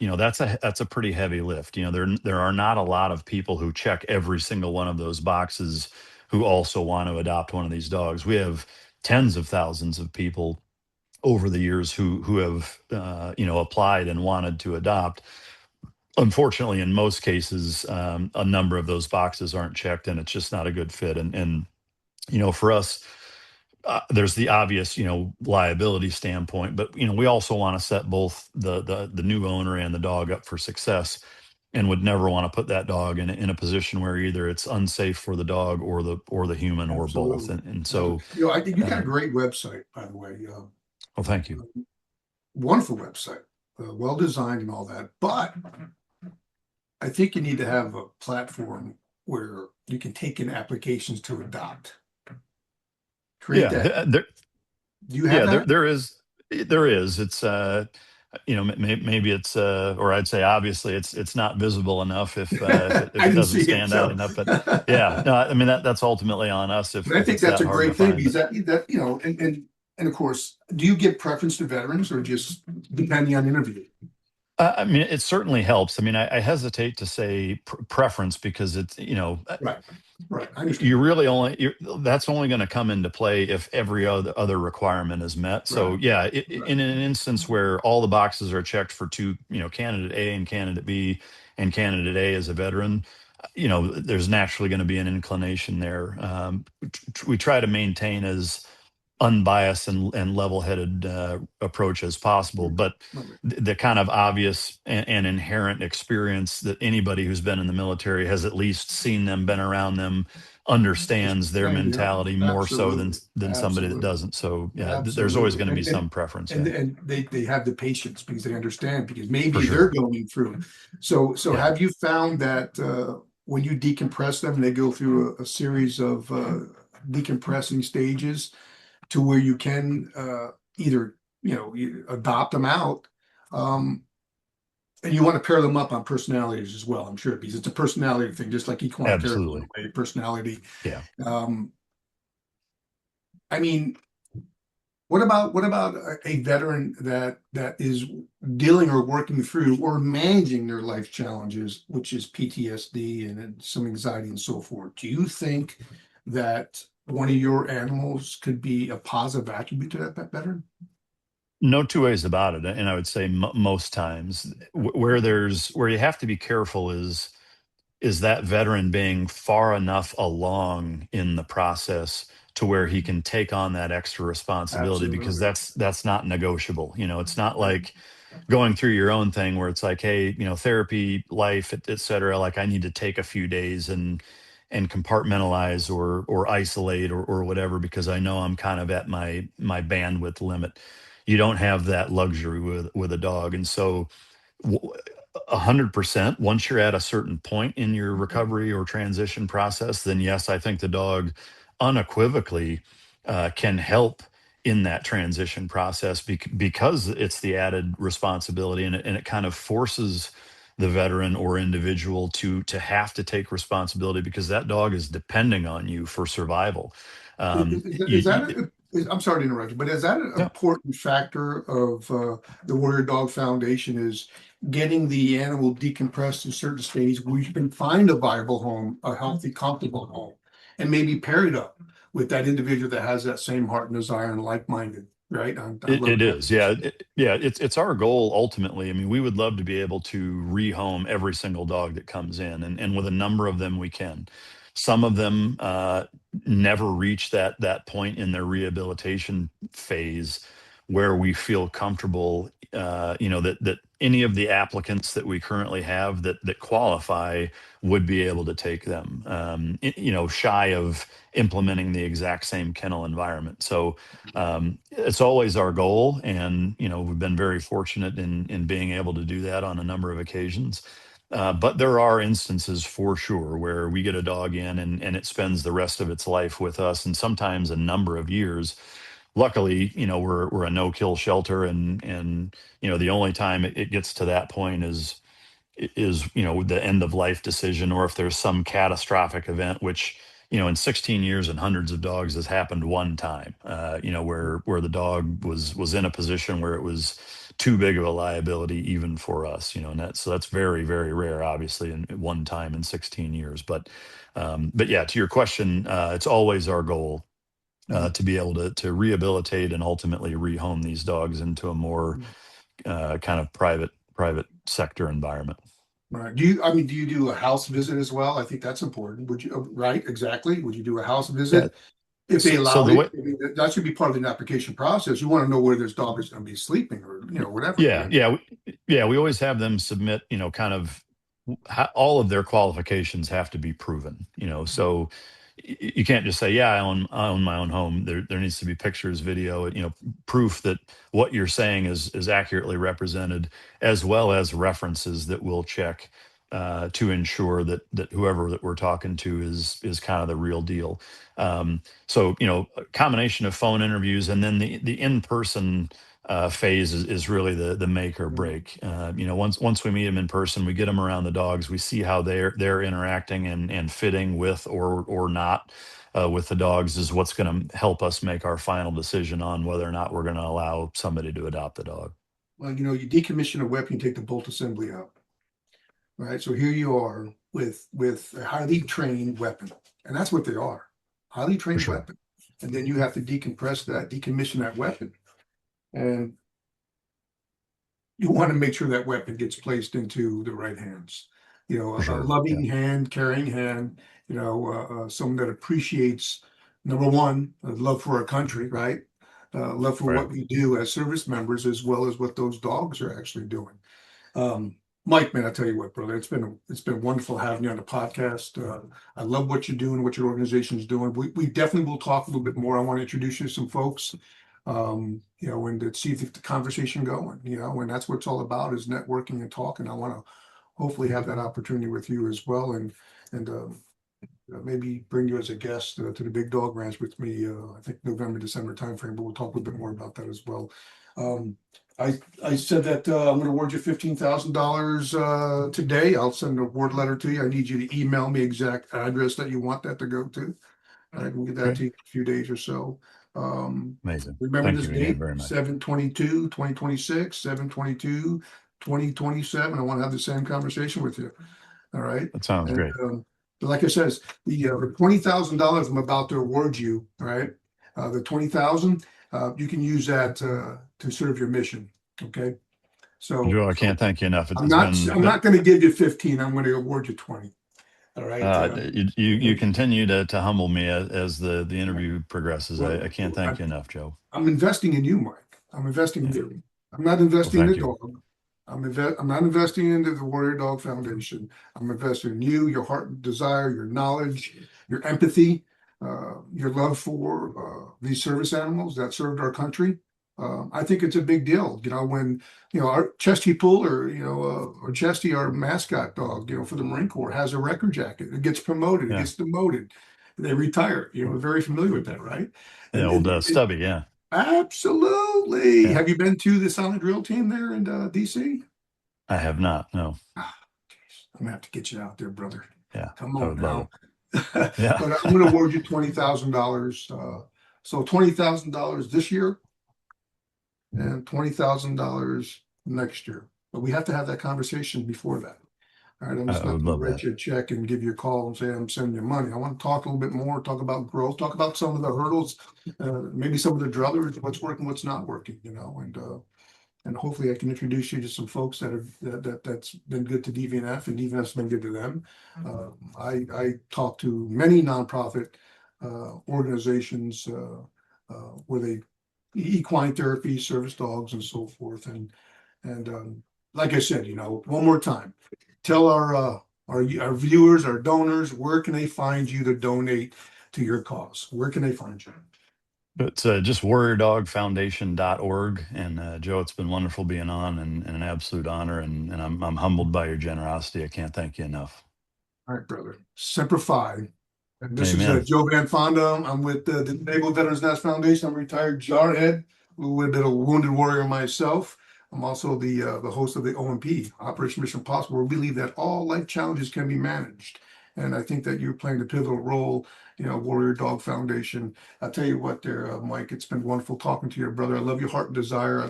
Speaker 2: that's a pretty heavy lift. There are not a lot of people who check every single one of those boxes who also want to adopt one of these dogs. We have tens of thousands of people over the years who have applied and wanted to adopt. Unfortunately, in most cases, a number of those boxes aren't checked, and it's just not a good fit. And for us, there's the obvious, liability standpoint, but we also want to set both the new owner and the dog up for success, and would never want to put that dog in a position where either it's unsafe for the dog or the human or both.
Speaker 1: Absolutely.
Speaker 2: And so,
Speaker 1: Absolutely. I think you got a
Speaker 2: uh,
Speaker 1: great website, by the way.
Speaker 2: well, thank you.
Speaker 1: Wonderful website, well designed and all that. But I think you need to have a platform where you can take in applications to adopt. Create
Speaker 2: Yeah,
Speaker 1: that. Do you have
Speaker 2: yeah,
Speaker 1: that?
Speaker 2: there is. It's maybe it's or I'd say obviously it's not visible enough if
Speaker 1: I
Speaker 2: it
Speaker 1: didn't
Speaker 2: doesn't
Speaker 1: see it.
Speaker 2: stand out
Speaker 1: So,
Speaker 2: enough. But yeah,
Speaker 1: but
Speaker 2: no, I mean that's ultimately on us
Speaker 1: I
Speaker 2: if
Speaker 1: think
Speaker 2: it's
Speaker 1: that's
Speaker 2: that
Speaker 1: a
Speaker 2: hard to
Speaker 1: great thing
Speaker 2: find.
Speaker 1: because
Speaker 2: But
Speaker 1: that and of course, do you give preference to veterans or just depending on interview?
Speaker 2: I mean, it certainly helps. I mean, I hesitate to say preference because it's
Speaker 1: Right. Right. I
Speaker 2: you
Speaker 1: understand.
Speaker 2: really only that's only going to come into play if every other requirement is met. So
Speaker 1: Right.
Speaker 2: yeah,
Speaker 1: Right.
Speaker 2: in an instance where all the boxes are checked for two, candidate A and candidate B, and candidate A is a veteran, there's naturally going to be an inclination there. We try to maintain as unbiased and level-headed approach as possible. But
Speaker 1: Right.
Speaker 2: the kind of obvious and inherent experience that anybody who's been in the military has at least seen them, been around them, understands their
Speaker 1: Same here.
Speaker 2: mentality more so than
Speaker 1: Absolutely.
Speaker 2: somebody that
Speaker 1: Absolutely.
Speaker 2: doesn't. So yeah, there's always
Speaker 1: Absolutely.
Speaker 2: going to be some preference.
Speaker 1: And
Speaker 2: Yeah,
Speaker 1: and they have the patience because they understand because
Speaker 2: for
Speaker 1: maybe they're
Speaker 2: sure.
Speaker 1: going through. So
Speaker 2: Yeah.
Speaker 1: have you found that when you decompress them, they go through a series of decompressing stages to where you can either you adopt them out, um, and you want to pair them up on personalities as well. I'm sure because it's a personality thing, just like equine therapy in
Speaker 2: Absolutely.
Speaker 1: a way, personality.
Speaker 2: Yeah.
Speaker 1: Um, I mean, what about a veteran that is dealing or working through or managing their life challenges, which is PTSD and then some anxiety and so forth? Do you think that one of your animals could be a positive attribute to that veteran?
Speaker 2: No two ways about it. And I would say most times where you have to be careful is that veteran being far enough along in the process to where he can take on that extra responsibility, because
Speaker 1: Absolutely.
Speaker 2: that's not negotiable. It's not
Speaker 1: Right.
Speaker 2: like going through your own thing where it's like, hey, therapy, life, et cetera, like I need to take a few days and compartmentalize or isolate or whatever because I know I'm kind of at my bandwidth limit. You don't have that luxury with a dog. And so 100%, once you're at a certain point in your recovery or transition process, then yes, I think the dog unequivocally can help in that transition process because it's the added responsibility, and it kind of forces the veteran or individual to have to take responsibility because that dog is depending on you for survival. um,
Speaker 1: Is that I'm sorry to interrupt you, but is that an
Speaker 2: yeah,
Speaker 1: important factor of the Warrior Dog Foundation is getting the animal decompressed in certain stages where you can find a viable home, a healthy, comfortable home, and maybe pair it up with that individual that has that same heart and desire and like-minded, right? I love
Speaker 2: it
Speaker 1: that.
Speaker 2: is. Yeah. Yeah. It's our goal ultimately. I mean, we would love to be able to rehome every single dog that comes in, and with a number of them we can. Some of them never reach that point in their rehabilitation phase where we feel comfortable, that any of the applicants that we currently have that qualify would be able to take them, shy of implementing the exact same kennel environment. So it's always our goal, and we've been very fortunate in being able to do that on a number of occasions. But there are instances for sure where we get a dog in and it spends the rest of its life with us, and sometimes a number of years. Luckily, we're a no-kill shelter, and the only time it gets to that point is the end of life decision, or if there's some catastrophic event, which in 16 years and hundreds of dogs has happened one time, where the dog was in a position where it was too big of a liability even for us, and that's very, very rare, obviously, in one time in 16 years. But yeah, to your question, it's always our goal to be able to rehabilitate and ultimately rehome these dogs into a more kind of private sector environment.
Speaker 1: Right. Do you do a house visit as well? I think that's important. Would you, right? Exactly. Would you do a house
Speaker 2: Yeah.
Speaker 1: visit if they
Speaker 2: So
Speaker 1: allowed
Speaker 2: the
Speaker 1: it?
Speaker 2: way,
Speaker 1: I mean, that should be part of the application process. You want to know where this dog is going to be sleeping, or whatever.
Speaker 2: yeah, we always have them submit, kind of all of their qualifications have to be proven, so you can't just say, yeah, I own my own home. There needs to be pictures, video, proof that what you're saying is accurately represented, as well as references that we'll check to ensure that whoever that we're talking to is kind of the real deal. So a combination of phone interviews, and then the in-person phase is really the make or break. Once we meet them in person, we get them around the dogs, we see how they're interacting and fitting with or not with the dogs, is what's going to help us make our final decision on whether or not we're going to allow somebody to adopt the dog.
Speaker 1: Well, you decommission a weapon, you take the bolt assembly out. Right. So here you are with a highly trained weapon, and that's what they are, highly
Speaker 2: For
Speaker 1: trained
Speaker 2: sure.
Speaker 1: weapon. And then you have to decommission that weapon, and you want to make sure that weapon gets placed into the right hands.
Speaker 2: For
Speaker 1: A
Speaker 2: sure. Yeah.
Speaker 1: loving hand, caring hand. Someone that appreciates, number one, love for our country, right? Love for
Speaker 2: Right.
Speaker 1: what we do as service members, as well as what those dogs are actually doing. Um, Mike, man, I tell you what, brother, it's been wonderful having you on the podcast. I love what you're doing, what your organization is doing. We definitely will talk a little bit more. I want to introduce you to some folks, and to see if the conversation going, and that's what it's all about, is networking and talking. I want to hopefully have that opportunity with you as well, and maybe bring you as a guest to the Big Dog Ranch with me. I think November, December timeframe, but we'll talk a little bit more about that as well. Um, I said that I'm going to award you $15,000 today. I'll send a word letter to you. I need you to email me exact address that you want that to go to. I can get that
Speaker 2: Great.
Speaker 1: to you in a few days or so.
Speaker 2: Amazing.
Speaker 1: Remember
Speaker 2: Thank
Speaker 1: this
Speaker 2: you again
Speaker 1: date,
Speaker 2: very much.
Speaker 1: 7/22/2026, 7/22/2027. I want to have the same conversation with you. All right.
Speaker 2: That sounds
Speaker 1: And
Speaker 2: great.
Speaker 1: like I said, the $20,000 I'm about to award you, all right? The 20,000, you can use that to serve your mission. Okay. So
Speaker 2: Joe, I can't thank you enough.
Speaker 1: I'm
Speaker 2: It's
Speaker 1: not I'm
Speaker 2: been
Speaker 1: not going to give you 15. I'm going to award you 20. All right.
Speaker 2: you continue to humble me as the interview progresses.
Speaker 1: Well,
Speaker 2: I can't thank you enough, Joe.
Speaker 1: I'm investing in you, Mike. I'm investing in
Speaker 2: Yeah.
Speaker 1: you. I'm not
Speaker 2: Well,
Speaker 1: investing in the
Speaker 2: thank you.
Speaker 1: dog. I'm not investing into the Warrior Dog Foundation. I'm investing in you, your heart and desire, your knowledge, your empathy, your love for these service animals that served our country. I think it's a big deal. When our Chesty Pool, or Chesty, our mascot dog, for the Marine Corps, has a record jacket. It gets promoted. It
Speaker 2: Yeah.
Speaker 1: gets demoted. They retire. We're very familiar with that, right?
Speaker 2: The
Speaker 1: And,
Speaker 2: old
Speaker 1: and, and
Speaker 2: Stubby. Yeah.
Speaker 1: absolutely.
Speaker 2: Yeah.
Speaker 1: Have you been to the Silent Drill team there in DC?
Speaker 2: I have not. No.
Speaker 1: Ah, geez. I'm gonna have to get you out there, brother.
Speaker 2: Yeah.
Speaker 1: Come
Speaker 2: I
Speaker 1: on
Speaker 2: would love
Speaker 1: now.
Speaker 2: it.
Speaker 1: But
Speaker 2: Yeah.
Speaker 1: I'm gonna award you $20,000. So $20,000 this year and $20,000 next year. But we have to have that conversation before that. All right, I'm just
Speaker 2: I
Speaker 1: not
Speaker 2: would
Speaker 1: going to
Speaker 2: love
Speaker 1: write
Speaker 2: that.
Speaker 1: you a check and give you a call and say I'm sending you money. I want to talk a little bit more, talk about growth, talk about some of the hurdles, maybe some of the druthers, what's working, what's not working, and and hopefully I can introduce you to some folks that's been good to DVNF, and DVNF's been good to them. I talk to many nonprofit organizations where they equine therapy, service dogs, and so forth. And like I said, one more time, tell our viewers, our donors, where can they find you to donate to your cause? Where can they find you?
Speaker 2: It's just warriordogfoundation.org. And Joe, it's been wonderful being on, and an absolute honor. And I'm humbled by your generosity. I can't thank you enough.
Speaker 1: All right, brother. Semper Fi. And this is
Speaker 2: Amen.
Speaker 1: Joe VanFonda. I'm with the Disabled Veterans Nest Foundation. I'm a retired jarhead, a little bit of a wounded warrior myself. I'm also the host of the OMP, Operation Mission Possible, where we believe that all life challenges can be managed. And I think that you're playing a pivotal role, Warrior Dog Foundation. I'll tell you what there, Mike, it's been wonderful talking to you, brother. I love your heart and desire.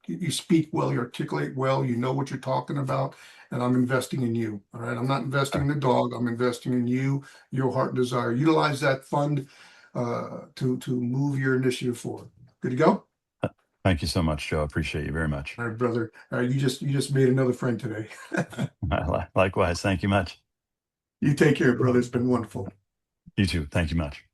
Speaker 1: You speak well, you articulate well, you know what you're talking about, and I'm investing in you. All right. I'm not investing in the dog. I'm investing in you, your heart and desire. Utilize that fund to move your initiative forward. Good to go?
Speaker 2: Thank you so much, Joe. I appreciate you very much.
Speaker 1: All right, brother. You just made another friend today.
Speaker 2: Likewise. Thank you much.
Speaker 1: You take care, brother. It's been wonderful.
Speaker 2: You too. Thank you much.